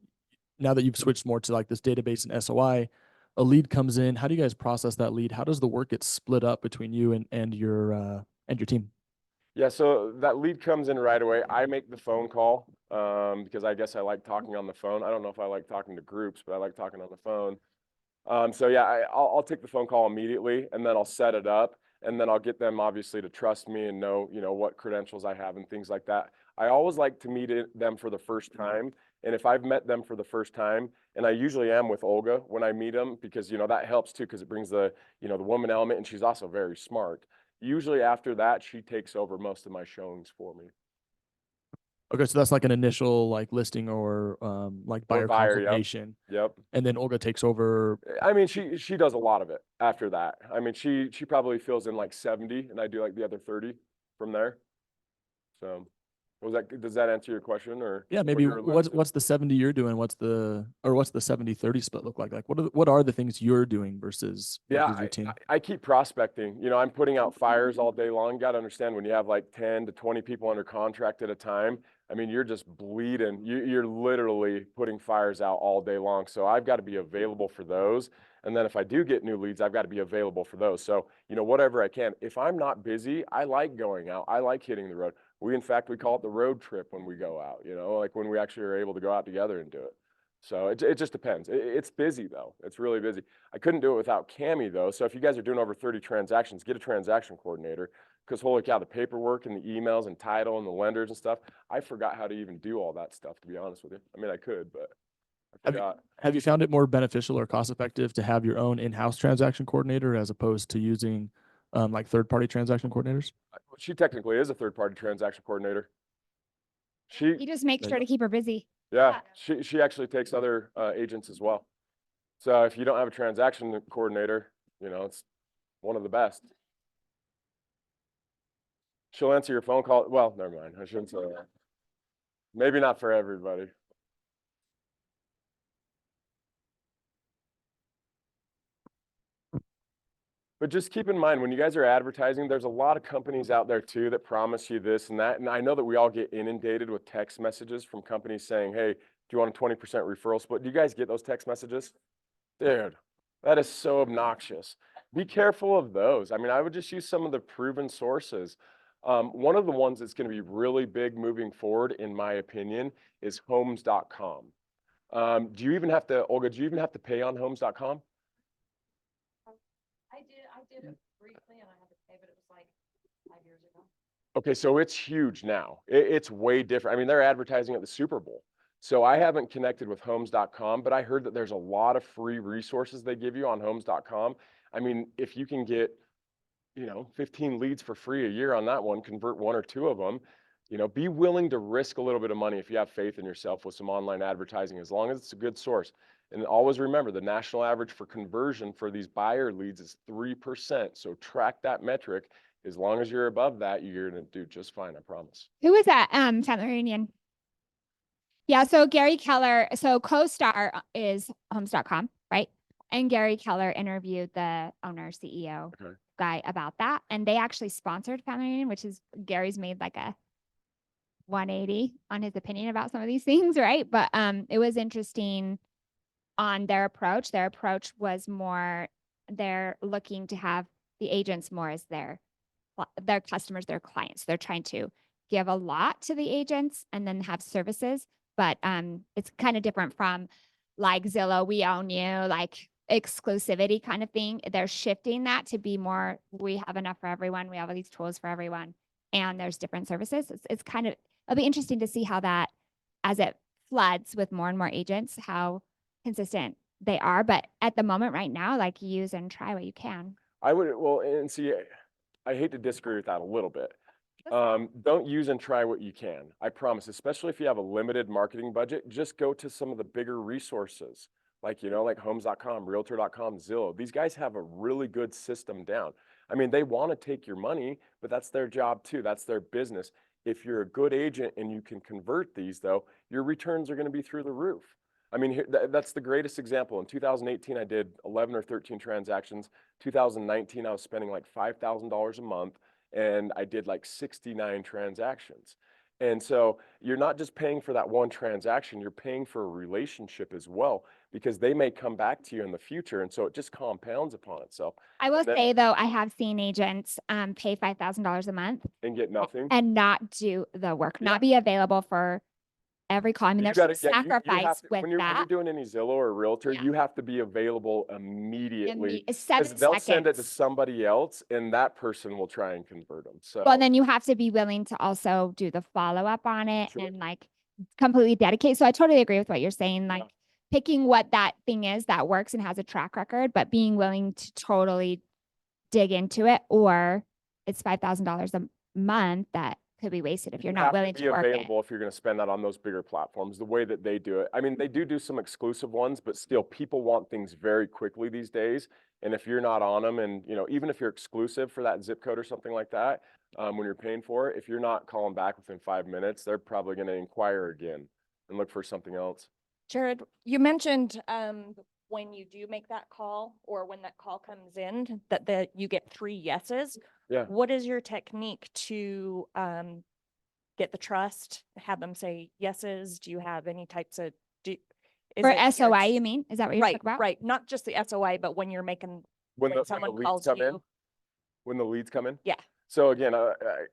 Now that you've switched more to like this database and SOI, a lead comes in. How do you guys process that lead? How does the work get split up between you and your team? Yeah, so that lead comes in right away. I make the phone call because I guess I like talking on the phone. I don't know if I like talking to groups, but I like talking on the phone. So yeah, I'll take the phone call immediately, and then I'll set it up, and then I'll get them obviously to trust me and know, what credentials I have and things like that. I always like to meet them for the first time, and if I've met them for the first time, and I usually am with Olga when I meet them, because that helps too, because it brings the the woman element, and she's also very smart. Usually after that, she takes over most of my showings for me. Okay, so that's like an initial like listing or like buyer buyer, yep. consultation. Yep. And then Olga takes over. I mean, she does a lot of it after that. I mean, she probably fills in like 70, and I do like the other 30 from there. So does that answer your question? Or Yeah, maybe what's the 70 you're doing? What's the 70-30 split look like? Like what are the things you're doing versus your team? I keep prospecting. I'm putting out fires all day long. You got to understand, when you have like 10 to 20 people under contract at a time, I mean, you're just bleeding. You're literally putting fires out all day long. So I've got to be available for those. And then if I do get new leads, I've got to be available for those. So, whatever I can. If I'm not busy, I like going out. I like hitting the road. In fact, we call it the road trip when we go out, like when we actually are able to go out together and do it. So it just depends. It's busy though. It's really busy. I couldn't do it without Cami though. So if you guys are doing over 30 transactions, get a transaction coordinator, because holy cow, the paperwork and the emails and title and the lenders and stuff, I forgot how to even do all that stuff, to be honest with you. I mean, I could, but I forgot. Have you found it more beneficial or cost effective to have your own in-house transaction coordinator as opposed to using like third-party transaction coordinators? She technically is a third-party transaction coordinator. He just makes sure to keep her busy. Yeah, she actually takes other agents as well. So if you don't have a transaction coordinator, it's one of the best. She'll answer your phone call. Well, never mind. I shouldn't say that. Maybe not for everybody. But just keep in mind, when you guys are advertising, there's a lot of companies out there too that promise you this and that. And I know that we all get inundated with text messages from companies saying, hey, do you want a 20% referral split? Do you guys get those text messages? Dude, that is so obnoxious. Be careful of those. I mean, I would just use some of the proven sources. One of the ones that's going to be really big moving forward, in my opinion, is homes.com. Olga, do you even have to pay on homes.com? I did it briefly and I had to pay, but it was like 5 years ago. Okay, so it's huge now. It's way different. I mean, they're advertising at the Super Bowl. So I haven't connected with homes.com, but I heard that there's a lot of free resources they give you on homes.com. I mean, if you can get, 15 leads for free a year on that one, convert 1 or 2 of them, be willing to risk a little bit of money if you have faith in yourself with some online advertising, as long as it's a good source. And always remember, the national average for conversion for these buyer leads is 3%. So track that metric. As long as you're above that, you're going to do just fine, I promise. Who was that? Family reunion. Yeah, so Gary Keller, so co-star is homes.com, right? And Gary Keller interviewed the owner, CEO guy about that. And they actually sponsored Family Reunion, which is Gary's made like a 180 on his opinion about some of these things, right? But it was interesting on their approach. Their approach was more, they're looking to have the agents more as their customers, their clients. They're trying to give a lot to the agents and then have services. But it's kind of different from like Zillow, we own you, like exclusivity kind of thing. They're shifting that to be more, we have enough for everyone. We have all these tools for everyone. And there's different services. It's kind of, it'll be interesting to see how that, as it floods with more and more agents, how consistent they are. But at the moment right now, like use and try what you can. I would, well, and see, I hate to disagree with that a little bit. Don't use and try what you can. I promise, especially if you have a limited marketing budget, just go to some of the bigger resources like, like homes.com, realtor.com, Zillow. These guys have a really good system down. I mean, they want to take your money, but that's their job too. That's their business. If you're a good agent and you can convert these though, your returns are going to be through the roof. I mean, that's the greatest example. In 2018, I did 11 or 13 transactions. 2019, I was spending like $5,000 a month. And I did like 69 transactions. And so you're not just paying for that one transaction, you're paying for a relationship as well, because they may come back to you in the future. And so it just compounds upon itself. I will say though, I have seen agents pay $5,000 a month and get nothing and not do the work, not be available for every call. I mean, there's some sacrifice with when you're doing any Zillow or Realtor, you have to be available immediately. 7 because they'll send it to seconds. somebody else and that person will try and convert them. So Well, then you have to be willing to also do the follow-up on it and like completely dedicate. So I totally agree with what you're saying, like picking what that thing is that works and has a track record, but being willing to totally dig into it, or it's $5,000 a month that could be wasted if you're not willing to work it. available if you're going to spend that on those bigger platforms, the way that they do it. I mean, they do some exclusive ones, but still people want things very quickly these days. And if you're not on them and, even if you're exclusive for that zip code or something like that, when you're paying for it, if you're not calling back within 5 minutes, they're probably going to inquire again and look for something else. Jared, you mentioned when you do make that call or when that call comes in that you get 3 yeses. Yeah. What is your technique to get the trust, have them say yeses? Do you have any types of for SOI, you mean? Is that what you're talking about? Right. Not just the SOI, but when you're making, when someone the leads calls come you. in, when the leads come in. Yeah. So again,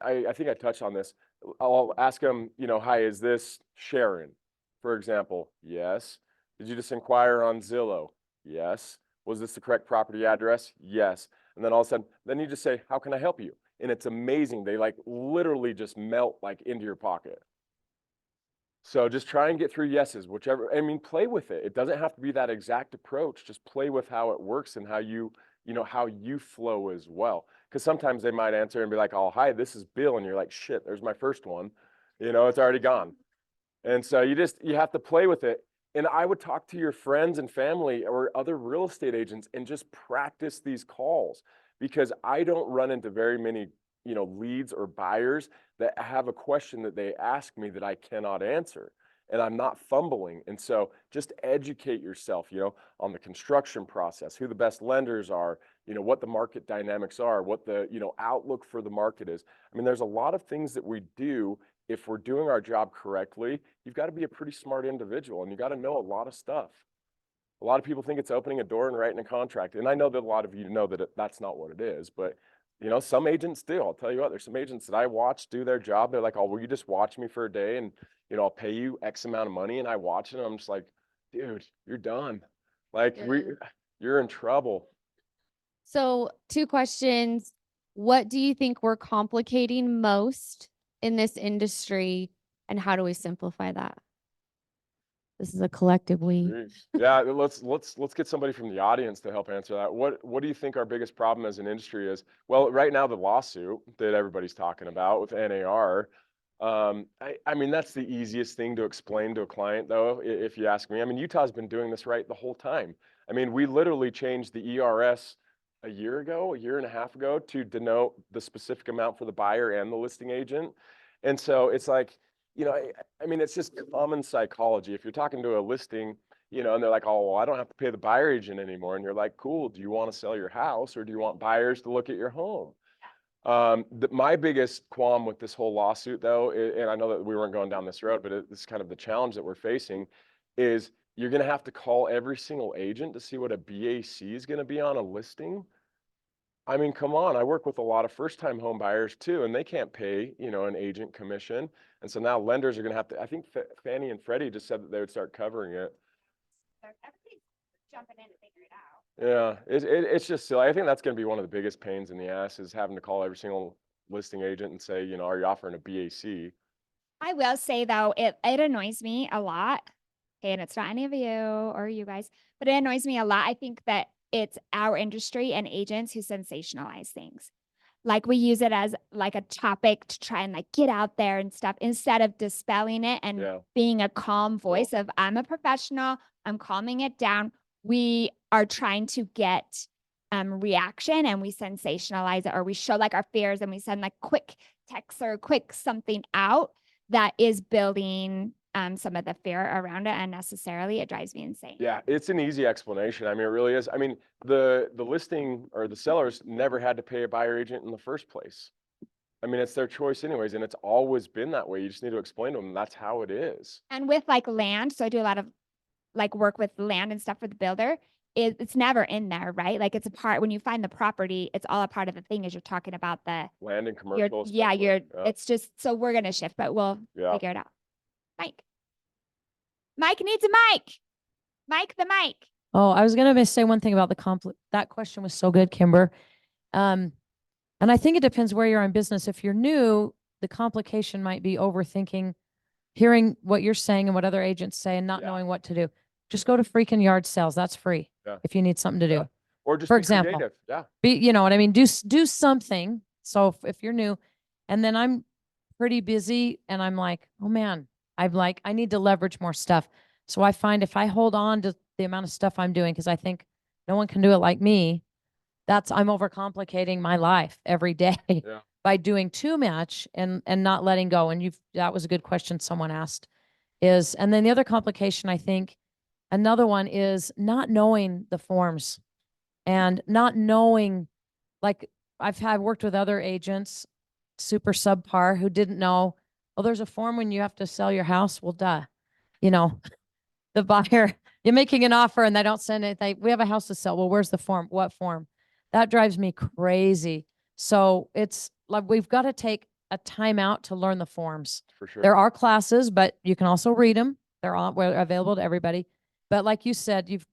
I think I touched on this. I'll ask them, hi, is this Sharon, for example? Yes. Did you just inquire on Zillow? Yes. Was this the correct property address? Yes. And then all of a sudden, then you just say, how can I help you? And it's amazing. They like literally just melt like into your pocket. So just try and get through yeses, whichever, I mean, play with it. It doesn't have to be that exact approach. Just play with how it works and how you how you flow as well. Because sometimes they might answer and be like, oh, hi, this is Bill. And you're like, shit, there's my first one. It's already gone. And so you have to play with it. And I would talk to your friends and family or other real estate agents and just practice these calls, because I don't run into very many, leads or buyers that have a question that they ask me that I cannot answer, and I'm not fumbling. And so just educate yourself, on the construction process, who the best lenders are, what the market dynamics are, what the, outlook for the market is. I mean, there's a lot of things that we do. If we're doing our job correctly, you've got to be a pretty smart individual and you got to know a lot of stuff. A lot of people think it's opening a door and writing a contract. And I know that a lot of you know that that's not what it is, but some agents do. I'll tell you what, there's some agents that I watch do their job. They're like, oh, will you just watch me for a day and, I'll pay you X amount of money. And I watch it and I'm just like, dude, you're done. Like you're in trouble. So 2 questions. What do you think we're complicating most in this industry, and how do we simplify that? This is a collective we. Yeah, let's get somebody from the audience to help answer that. What do you think our biggest problem as an industry is? Well, right now the lawsuit that everybody's talking about with NAR, I mean, that's the easiest thing to explain to a client, though, if you ask me. I mean, Utah's been doing this right the whole time. I mean, we literally changed the ERS a year and a half ago, to denote the specific amount for the buyer and the listing agent. And so it's like, you know, I mean, it's just common psychology. If you're talking to a listing, you know, and they're like, oh, well, I don't have to pay the buyer agent anymore. And you're like, cool, do you want to sell your house, or do you want buyers to look at your home? My biggest qualm with this whole lawsuit, though, and I know that we weren't going down this road, but it's kind of the challenge that we're facing, is you're going to have to call every single agent to see what a BAC is going to be on a listing. I mean, come on, I work with a lot of first-time home buyers too, and they can't pay, you know, an agent commission. And so now lenders are going to have to, I think Fannie and Freddie just said that they would start covering it. Everybody's jumping in to figure it out. Yeah, it's just silly. I think that's going to be one of the biggest pains in the ass, is having to call every single listing agent and say, you know, are you offering a BAC? I will say though, it annoys me a lot. Okay, and it's not any of you or you guys, but it annoys me a lot. I think that it's our industry and agents who sensationalize things. Like we use it as like a topic to try and like get out there and stuff, instead of dispelling it and Yeah. being a calm voice of, I'm a professional, I'm calming it down. We are trying to get reaction, and we sensationalize it, or we show like our fears and we send like quick texts or quick something out that is building some of the fear around it unnecessarily. It drives me insane. Yeah, it's an easy explanation. I mean, it really is. I mean, the listing or the sellers never had to pay a buyer agent in the first place. I mean, it's their choice anyways, and it's always been that way. You just need to explain to them that's how it is. And with like land, so I do a lot of like work with land and stuff for the builder. It's never in there, right? Like it's a part, when you find the property, it's all a part of the thing as you're talking about the, Land and your, commercial. yeah, especially. you're, Yeah. it's just, so we're going to shift, but we'll Yeah. figure it out. Mike needs a mic. Mike, the mic. Oh, I was gonna say one thing about the that question was so good, Kimber. And I think it depends where you're in business. If you're new, the complication might be overthinking, hearing what you're saying and what other agents say and not Yeah. knowing what to do. Just go to freaking yard sales. That's free. Yeah. If you need something to do. Yeah. Or just For be example, creative. Yeah. you know what I mean? Do something. So if you're new, and then I'm pretty busy and I'm like, oh man, I need to leverage more stuff. So I find if I hold on to the amount of stuff I'm doing, because I think no one can do it like me, I'm overcomplicating my life every day Yeah. by doing too much and not letting go. And that was a good question someone asked and then the other complication, I think another one is not knowing the forms and not knowing, like I've worked with other agents, super subpar, who didn't know, oh, there's a form when you have to sell your house. Well, duh, you know, the buyer, you're making an offer and they don't send it. We have a house to sell. Well, where's the form? What form? That drives me crazy. So it's like, we've got to take a time out to learn the forms. For sure. There are classes, but you can also read them. They're available to everybody. But like you said, you've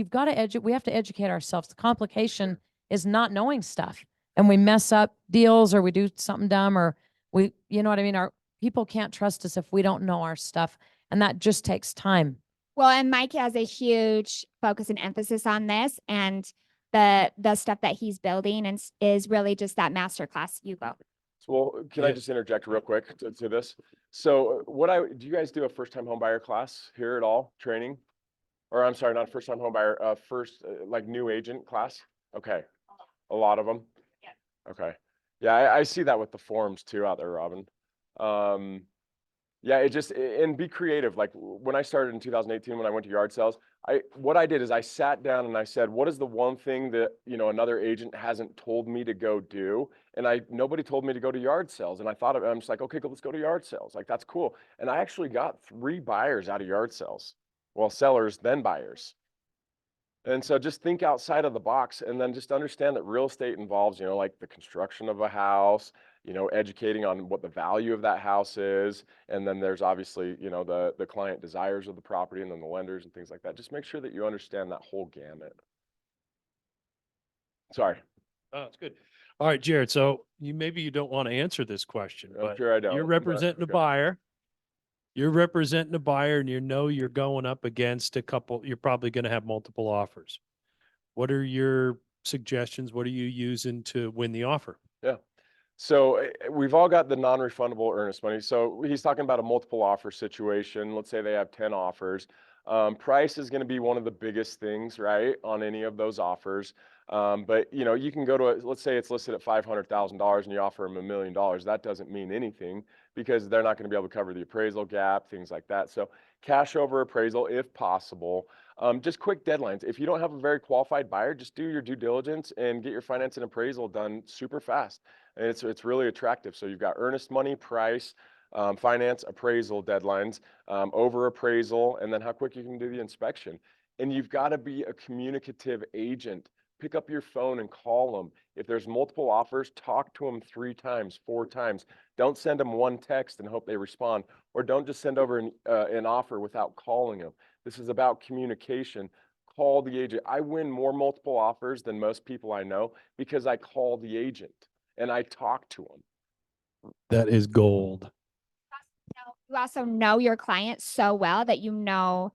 got to we have to educate ourselves. The complication is not knowing stuff, and we mess up deals, or we do something dumb, or you know what I mean? Our people can't trust us if we don't know our stuff, and that just takes time. Well, and Mike has a huge focus and emphasis on this, and the stuff that he's building and is really just that masterclass. You go. Well, can I just interject real quick to this? So do you guys do a first-time home buyer class here at all, training? Or I'm sorry, not a first-time home buyer, like new agent class? Okay, a lot of them? Yeah. Okay. Yeah, I see that with the forms too out there, Robin. Yeah, and be creative. Like when I started in 2018, when I went to yard sales, what I did is I sat down and I said, what is the one thing that, you know, another agent hasn't told me to go do? And nobody told me to go to yard sales. And I'm just like, okay, let's go to yard sales. Like, that's cool. And I actually got 3 buyers out of yard sales. Well, sellers, then buyers. And so just think outside of the box, and then just understand that real estate involves, you know, like the construction of a house, you know, educating on what the value of that house is. And then there's obviously, you know, the client desires of the property, and then the lenders and things like that. Just make sure that you understand that whole gamut. Sorry. Oh, that's good. All right, Jared. So maybe you don't want to answer this question, I'm but sure I don't. you're but representing a okay. buyer. You're representing a buyer, and you know you're going up against a couple. You're probably going to have multiple offers. What are your suggestions? What are you using to win the offer? Yeah. So we've all got the non-refundable earnest money. So he's talking about a multiple offer situation. Let's say they have 10 offers. Price is going to be one of the biggest things, right, on any of those offers. But you know, you can go to let's say it's listed at $500,000 and you offer them $1 million. That doesn't mean anything because they're not going to be able to cover the appraisal gap, things like that. So cash over appraisal if possible. Just quick deadlines. If you don't have a very qualified buyer, just do your due diligence and get your finance and appraisal done super fast. And it's really attractive. So you've got earnest money, price, finance, appraisal deadlines, over appraisal, and then how quick you can do the inspection. And you've got to be a communicative agent. Pick up your phone and call them. If there's multiple offers, talk to them 3 times, 4 times. Don't send them one text and hope they respond, or don't just send over an offer without calling them. This is about communication. Call the agent. I win more multiple offers than most people I know because I call the agent and I talk to them. That is gold. You also know your client so well that you know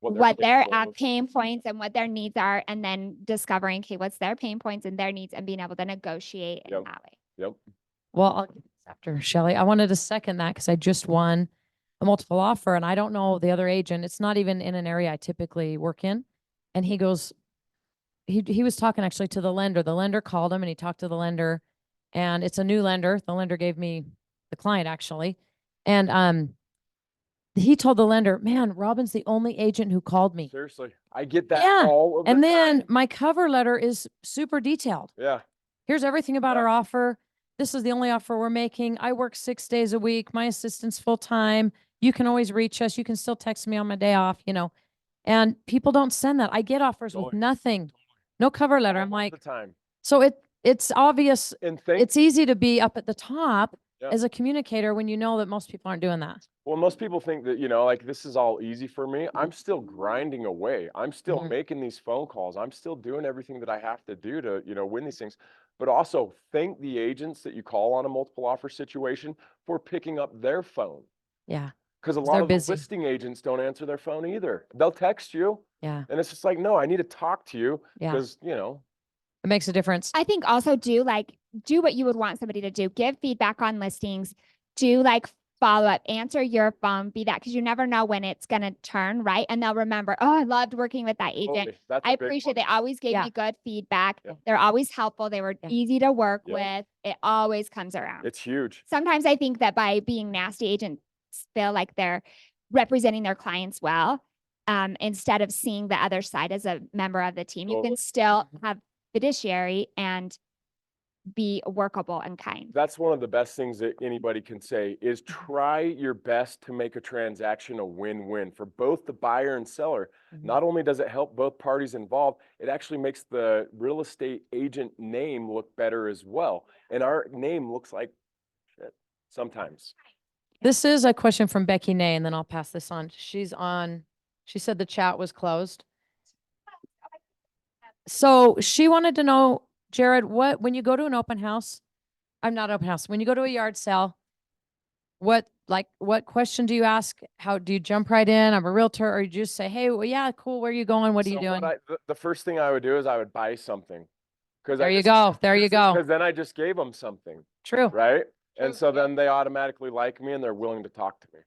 What their capable of. pain points and what their needs are, and then discovering, okay, what's their pain points and their needs, and being able to negotiate in Yep. that way. Yep. Well, I'll get this after Shelley. I wanted to second that because I just won a multiple offer and I don't know the other agent. It's not even in an area I typically work in. And he goes, he was talking actually to the lender. The lender called him and he talked to the lender, and it's a new lender. The lender gave me the client actually. And he told the lender, man, Robin's the only agent who called me. Seriously. I get that Yeah. all of the And then time. my cover letter is super detailed. Yeah. Here's everything about Yeah. our offer. This is the only offer we're making. I work 6 days a week. My assistant's full time. You can always reach us. You can still text me on my day off, you know. And people don't send that. I get offers with Totally. nothing, no cover letter. I'm All like, the time. so it's obvious. And thank It's easy to be up at the top Yeah. as a communicator when you know that most people aren't doing that. Well, most people think that, you know, like this is all easy for me. I'm still grinding away. I'm still Mhm. making these phone calls. I'm still doing everything that I have to do to, you know, win these things. But also thank the agents that you call on a multiple offer situation for picking up their phone. Yeah. Because a 'Cause lot they're of busy. the listing agents don't answer their phone either. They'll text you. Yeah. And it's just like, no, I need to talk to you. Yeah. Because, you know, It makes a difference. I think also do what you would want somebody to do. Give feedback on listings. Do follow up, answer your phone, be that, because you never know when it's going to turn, right? And they'll remember, oh, I loved working with that agent. totally. That's I a big appreciate one. they always gave Yeah. me good feedback. Yeah. They're always helpful. They were Yeah. easy to work Yeah. with. It always comes around. It's huge. Sometimes I think that by being nasty, agents feel like they're representing their clients well, instead of seeing the other side as a member of the team. You Totally. can still have fiduciary and be workable and kind. That's one of the best things that anybody can say is try your best to make a transaction a win-win for both the buyer and seller. Mhm. Not only does it help both parties involved, it actually makes the real estate agent name look better as well. And our name looks like shit sometimes. This is a question from Becky Nay, and then I'll pass this on. She said the chat was closed. So she wanted to know, Jared, when you go to an open house, when you go to a yard sale, what question do you ask? How do you jump right in? I'm a realtor, or you just say, hey, well, yeah, cool. Where are you going? What are you doing? The first thing I would do is I would buy something. There you go. There you go. Because then I just gave them something, True. right? And so then they automatically like me and they're willing to talk to me.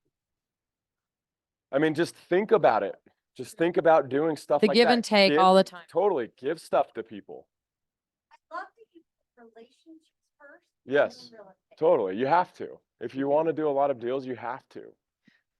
I mean, just think about it. Just think about doing stuff The like give that. and take all the time. Totally. Give stuff to people. I love that you put relationships first. Yes, totally. You have to. If you want to do a lot of deals, you have to.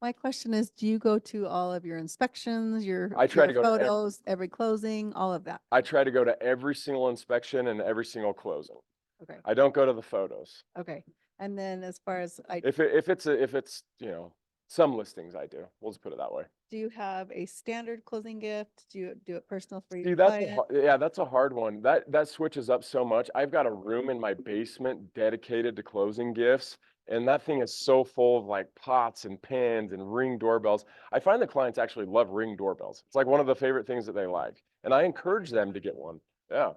My question is, do you go to all of your inspections, I try to go to every- photos, every closing, all of that? I try to go to every single inspection and every single closing. Okay, I don't go to the photos. okay. And then as far as If it's, you know, some listings I do. We'll just put it that way. do you have a standard closing gift? Do you do it personal for See, your that's client? that's a hard one. That switches up so much. I've got a room in my basement dedicated to closing gifts, and that thing is so full of like pots and pans and Ring doorbells. I find the clients actually love Ring doorbells. It's like one of the favorite things that they like, and I encourage them to get one. Yeah.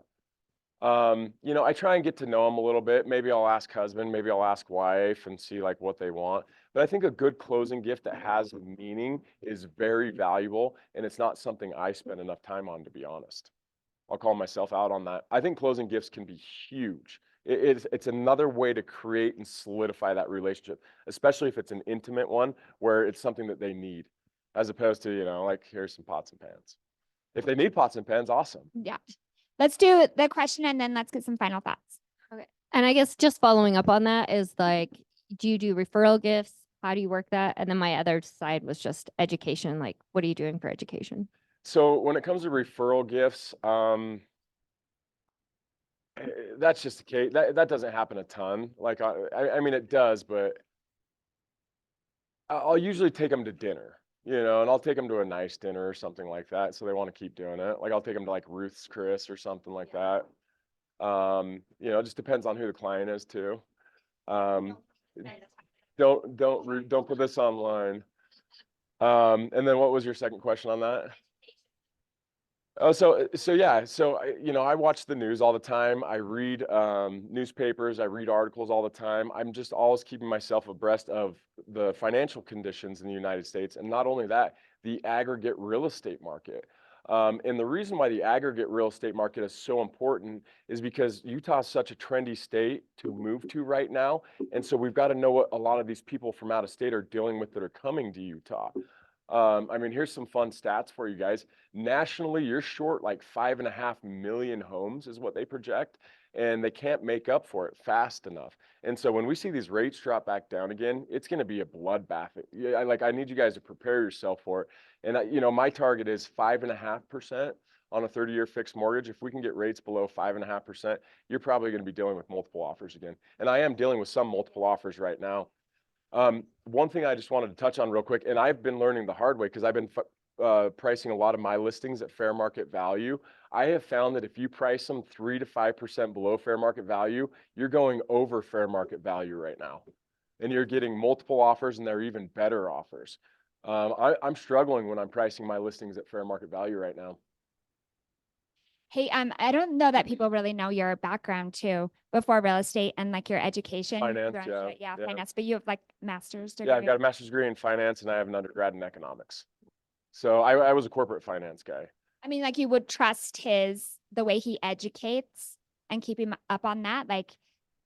You know, I try and get to know them a little bit. Maybe I'll ask husband, maybe I'll ask wife and see like what they want. But I think a good closing gift that has meaning is very valuable, and it's not something I spend enough time on, to be honest. I'll call myself out on that. I think closing gifts can be huge It's another way to create and solidify that relationship, especially if it's an intimate one where it's something that they need, as opposed to, you know, like, here's some pots and pans. If they need pots and pans, awesome. Yeah. Let's do the question and then let's get some final thoughts. And I guess just following up on that is like, do you do referral gifts? How do you work that? And then my other side was just education. Like, what are you doing for education? So when it comes to referral gifts, that's just the case. That doesn't happen a ton. Like, I mean, it does, but I'll usually take them to dinner, you know, and I'll take them to a nice dinner or something like that. So they want to keep doing it. Like, I'll take them to like Ruth's Chris or something like that. You know, it just depends on who the client is too. Don't put this online. And then what was your second question on that? Oh, so yeah, you know, I watch the news all the time. I read newspapers, I read articles all the time. I'm just always keeping myself abreast of the financial conditions in the United States, and not only that, the aggregate real estate market. And the reason why the aggregate real estate market is so important is because Utah is such a trendy state to move to right now, and so we've got to know what a lot of these people from out of state are dealing with that are coming to Utah. I mean, here's some fun stats for you guys. Nationally, you're short like 5.5 million homes is what they project, and they can't make up for it fast enough. And so when we see these rates drop back down again, it's going to be a bloodbath. Yeah, I need you guys to prepare yourself for it. And you know, my target is 5.5% on a 30-year fixed mortgage. If we can get rates below 5.5%, you're probably going to be dealing with multiple offers again. And I am dealing with some multiple offers right now. One thing I just wanted to touch on real quick, and I've been learning the hard way because I've been pricing a lot of my listings at fair market value. I have found that if you price them 3 to 5% below fair market value, you're going over fair market value right now. And you're getting multiple offers, and they're even better offers. I'm struggling when I'm pricing my listings at fair market value right now. Hey, I don't know that people really know your background too before real estate and like your education. Finance, Yeah, finance, but you have like master's degree. Yeah, I've got a master's degree in finance, and I have an undergrad in economics. So I was a corporate finance guy. I mean, like you would trust the way he educates and keep him up on that, like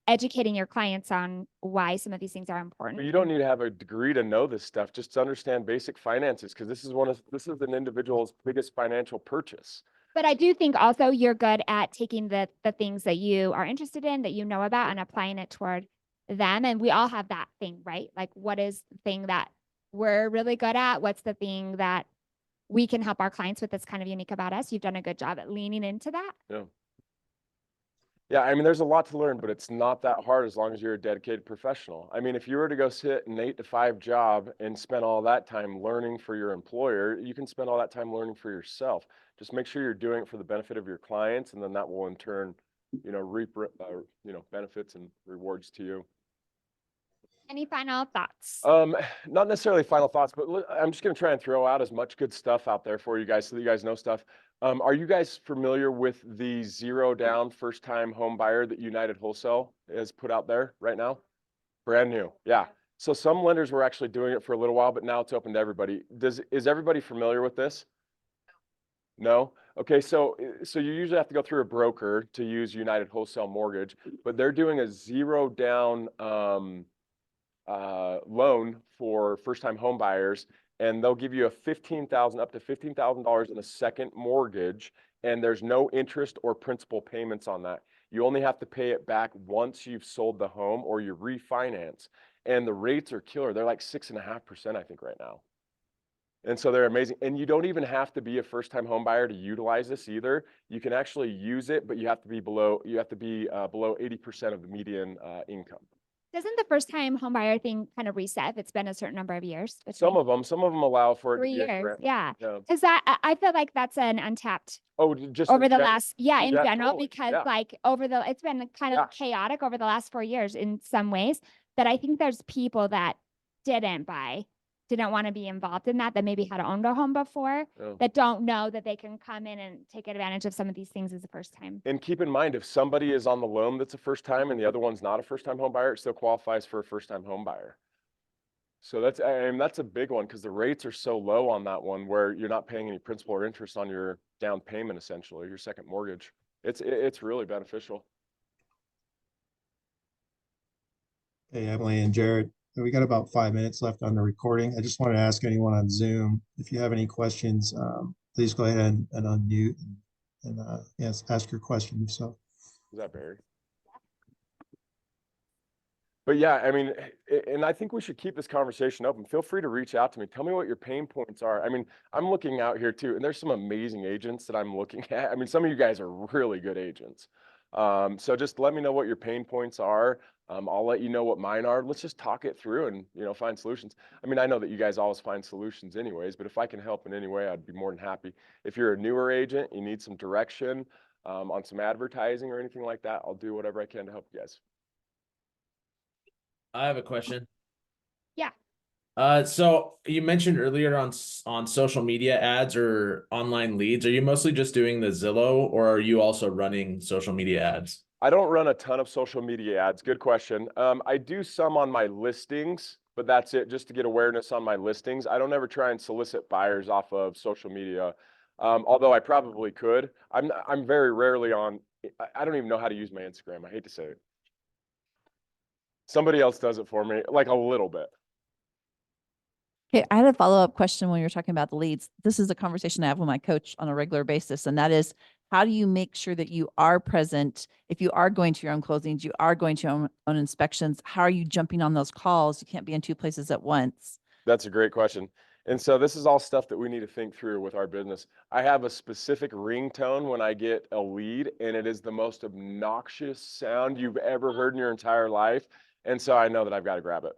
educating your clients on why some of these things are important. But you don't need to have a degree to know this stuff, just to understand basic finances, because this is an individual's biggest financial purchase. But I do think also you're good at taking the things that you are interested in, that you know about, and applying it toward them. And we all have that thing, right? Like, what is the thing that we're really good at? What's the thing that we can help our clients with that's kind of unique about us? You've done a good job at leaning into that. Yeah. Yeah, I mean, there's a lot to learn, but it's not that hard as long as you're a dedicated professional. I mean, if you were to go sit an 8 to 5 job and spend all that time learning for your employer, you can spend all that time learning for yourself. Just make sure you're doing it for the benefit of your clients, and then that will in turn, you know, reap, benefits and rewards to you. Any final thoughts? Not necessarily final thoughts, but I'm just going to try and throw out as much good stuff out there for you guys so that you guys know stuff. Are you guys familiar with the 0 down first time home buyer that United Wholesale has put out there right now? Brand new. Yeah. So some lenders were actually doing it for a little while, but now it's open to everybody. Is everybody familiar with this? No? Okay, so you usually have to go through a broker to use United Wholesale Mortgage, but they're doing a 0 down loan for first-time home buyers, and they'll give you up to $15,000 in a second mortgage, and there's no interest or principal payments on that. You only have to pay it back once you've sold the home or you refinance, and the rates are killer. They're like 6.5%, I think, right now. And so they're amazing. And you don't even have to be a first-time home buyer to utilize this either. You can actually use it, but you have to be below 80% of the median income. Doesn't the first time home buyer thing kind of reset if it's been a certain number of years? Some of them allow for it 3 to be a years. grant. Yeah. Yeah. Because I feel like that's an untapped Oh, just over in the gen- last, in yeah, general, totally. because Yeah. like it's been kind of chaotic over the last 4 years in some ways, that I think there's people that didn't want to be involved in that maybe had owned a home before, Yeah. that don't know that they can come in and take advantage of some of these things as a first time. And keep in mind, if somebody is on the loan that's a first time and the other one's not a first time home buyer, it still qualifies for a first time home buyer. So that's a big one because the rates are so low on that one where you're not paying any principal or interest on your down payment, essentially, your second mortgage. It's really beneficial. Hey, Emily and Jared, we got about 5 minutes left on the recording. I just wanted to ask anyone on Zoom, if you have any questions, please go ahead and unmute and yes, ask your question. So. Is that Barry? But yeah, I mean, and I think we should keep this conversation open. Feel free to reach out to me. Tell me what your pain points are. I mean, I'm looking out here too, and there's some amazing agents that I'm looking at. I mean, some of you guys are really good agents. So just let me know what your pain points are. I'll let you know what mine are. Let's just talk it through and, you know, find solutions. I mean, I know that you guys always find solutions anyways, but if I can help in any way, I'd be more than happy. If you're a newer agent, you need some direction on some advertising or anything like that, I'll do whatever I can to help you guys. I have a question. Yeah. So you mentioned earlier on social media ads or online leads, are you mostly just doing the Zillow or are you also running social media ads? I don't run a ton of social media ads. Good question. I do some on my listings, but that's it, just to get awareness on my listings. I don't ever try and solicit buyers off of social media, although I probably could. I'm very rarely on. I don't even know how to use my Instagram. I hate to say it. Somebody else does it for me, like a little bit. Okay, I had a follow-up question when you were talking about the leads. This is a conversation I have with my coach on a regular basis, and that is, how do you make sure that you are present? If you are going to your own closings, you are going to your own inspections, how are you jumping on those calls? You can't be in two places at once. That's a great question. And so this is all stuff that we need to think through with our business. I have a specific ringtone when I get a lead, and it is the most obnoxious sound you've ever heard in your entire life. And so I know that I've got to grab it.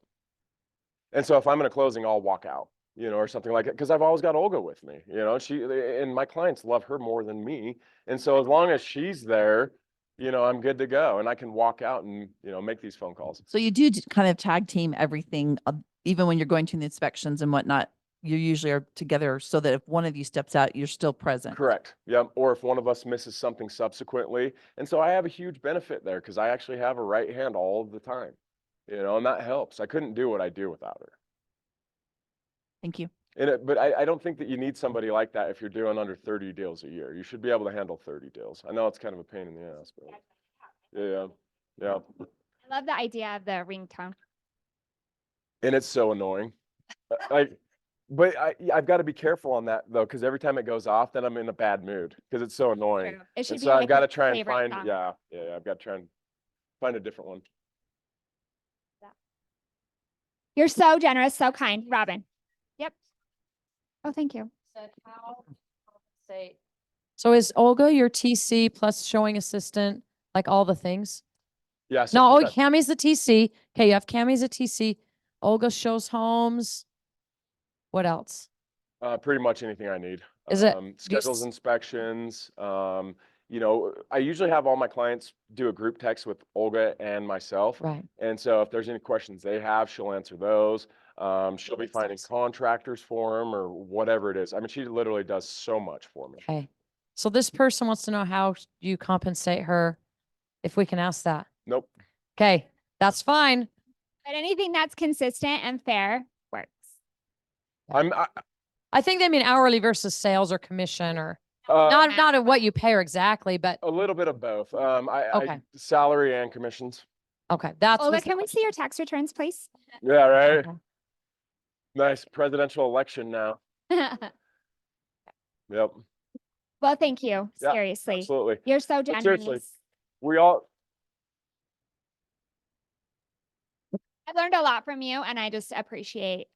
And so if I'm in a closing, I'll walk out, you know, or something like that, because I've always got Olga with me, you know, and my clients love her more than me. And so as long as she's there, you know, I'm good to go and I can walk out and, you know, make these phone calls. So you do kind of tag team everything, even when you're going to the inspections and whatnot, you usually are together so that if one of you steps out, you're still present. Correct. Yep. Or if one of us misses something subsequently. And so I have a huge benefit there because I actually have a right hand all of the time, you know, and that helps. I couldn't do what I do without her. Thank you. But I don't think that you need somebody like that if you're doing under 30 deals a year. You should be able to handle 30 deals. I know it's kind of a pain in the ass, but yeah. I love the idea of the ringtone. And it's so annoying. But I've got to be careful on that though, because every time it goes off, then I'm in a bad mood because it's so annoying. It should And be so I've like got your to try and favorite find, song. I've got to try and find a different one. You're so generous, so kind, Robin. Yep. Oh, thank you. So is Olga your TC plus showing assistant, like all the things? Yeah. So No, she's got- Cammy's the TC. Okay, you have Cammy's a TC. Olga shows homes. What else? Pretty much anything I need. Is it- Schedules inspections. You know, I usually have all my clients do a group text with Olga and myself. Right. And so if there's any questions they have, she'll answer those. She'll be finding contractors for them or whatever it is. I mean, she literally does so much for me. Okay. So this person wants to know how you compensate her, if we can ask that. Nope. Okay, that's fine. But anything that's consistent and fair works. I think they mean hourly versus sales or commission or Uh, not at what you pay her exactly, but a little bit of both. I Okay. salary and commissions. okay, that's Olga, what's- can we see your tax returns, please? Yeah, right. Okay. Nice presidential election now. Yep. Well, thank you. Yeah, Seriously. Absolutely. You're so But generous. seriously, we all, I've learned a lot from you and I just appreciate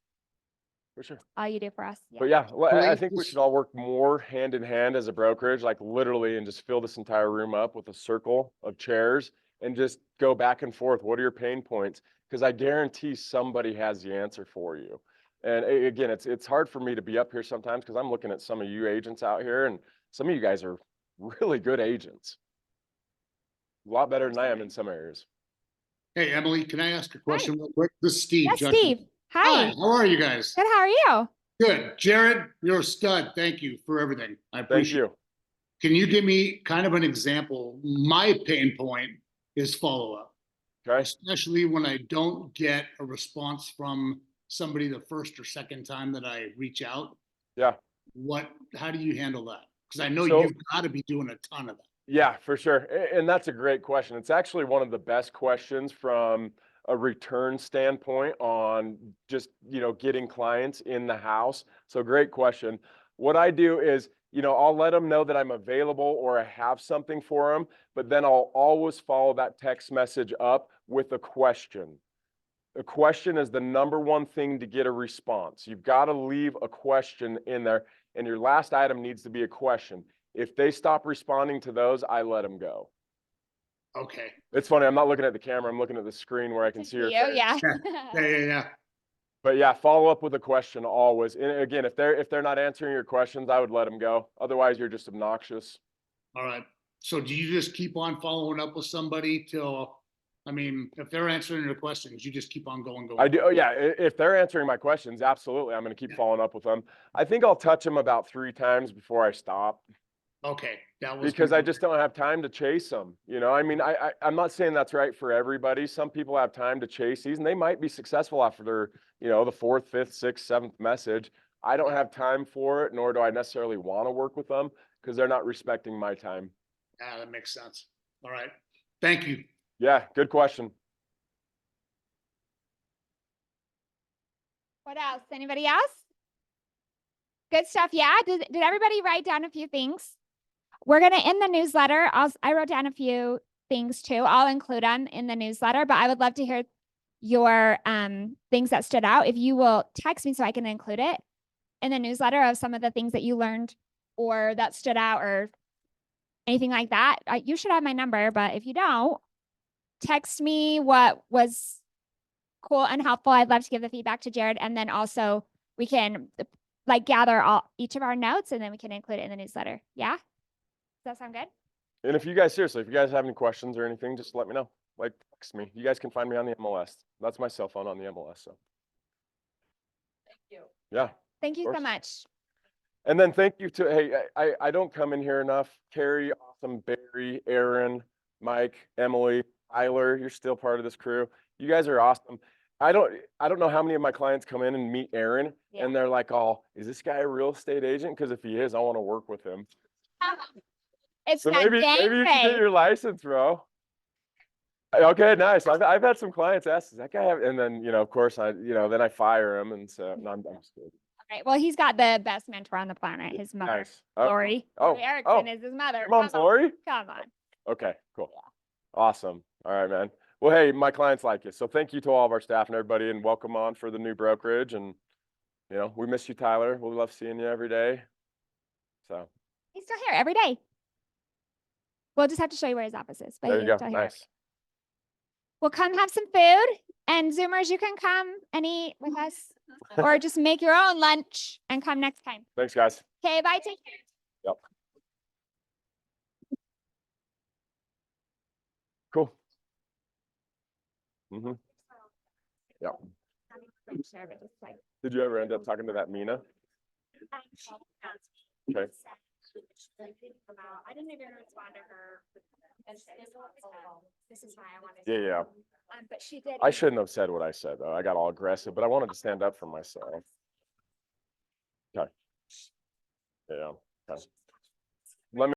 for sure. all you do for us. But yeah, I think we should all work more hand in hand as a brokerage, like literally, and just fill this entire room up with a circle of chairs and just go back and forth. What are your pain points? Because I guarantee somebody has the answer for you. And again, it's hard for me to be up here sometimes because I'm looking at some of you agents out here, and some of you guys are really good agents. A lot better than I am in some areas. Hey, Emily, can I ask a question real quick? This is Steve. Yes, Judson. Steve. Hi. How are you guys? Good. How are you? Good. Jared, you're a stud. Thank you for everything. I Thank appreciate you. it. Can you give me kind of an example? My pain point is follow-up, Okay. especially when I don't get a response from somebody the first or second time that I reach out. Yeah. How do you handle that? Because I know So- you've got to be doing a ton of that. Yeah, for sure. And that's a great question. It's actually one of the best questions from a return standpoint on just, you know, getting clients in the house. So great question. What I do is, you know, I'll let them know that I'm available or I have something for them, but then I'll always follow that text message up with a question. A question is the number one thing to get a response. You've got to leave a question in there, and your last item needs to be a question. If they stop responding to those, I let them go. Okay. It's funny, I'm not looking at the camera, I'm looking at the screen where I can see your face. Yeah. Yeah. But yeah, follow up with a question always. And again, if they're not answering your questions, I would let them go. Otherwise, you're just obnoxious. All right. So do you just keep on following up with somebody till, I mean, if they're answering your questions, you just keep on going. I do. Oh, yeah. If they're answering my questions, absolutely. I'm going to keep following up with them. I think I'll touch them about 3 times before I stop. Okay. That was Because I just don't have time to chase them. You know, I mean, I'm not saying that's right for everybody. Some people have time to chase these and they might be successful after their, you know, the 4th, 5th, 6th, 7th message. I don't have time for it, nor do I necessarily want to work with them because they're not respecting my time. Yeah, that makes sense. All right. Thank you. Yeah, good question. What else? Anybody else? Good stuff. Yeah. Did everybody write down a few things? We're going to end the newsletter. I wrote down a few things too. I'll include them in the newsletter, but I would love to hear your things that stood out. If you will text me so I can include it in the newsletter of some of the things that you learned or that stood out or anything like that. You should have my number, but if you don't, text me what was cool and helpful. I'd love to give the feedback to Jared. And then also we can like gather each of our notes and then we can include it in the newsletter. Yeah. Does that sound good? And if you guys, seriously, if you guys have any questions or anything, just let me know. Like, text me. You guys can find me on the MLS. That's my cell phone on the MLS. So. Thank you. Yeah. Thank you so much. And then thank you to, hey, I don't come in here enough. Carrie, awesome, Barry, Aaron, Mike, Emily, Tyler, you're still part of this crew. You guys are awesome. I don't know how many of my clients come in and meet Aaron and they're like, oh, is this guy a real estate agent? Because if he is, I want to work with him. It's So that maybe you should get your license, bro. Okay, nice. I've had some clients ask, does that guy have, and then, you know, of course then I fire him and so no, I'm just kidding. All right. Well, he's got the best mentor on the planet, his mother. Nice. Lori. Lori Erickson is his mother. Your mom's Lori? Come on. Okay, cool. Awesome. All right, man. Well, hey, my clients like you. So thank you to all of our staff and everybody and welcome on for the new brokerage. And, you know, we miss you, Tyler. We love seeing you every day. So. He's still here every day. We'll just have to show you where his office is. But There you go. Still here. Nice. We'll come have some food and Zoomers, you can come and eat with us or just make your own lunch and come next time. Thanks, guys. Okay, bye. Take care. Yep. Cool. Mm-hmm. Yep. Did you ever end up talking to that Mina? Okay. I didn't even respond to her. This is why I wanted Yeah, yeah. but she did. I shouldn't have said what I said, though. I got all aggressive, but I wanted to stand up for myself. Okay. Yeah. Okay. Let me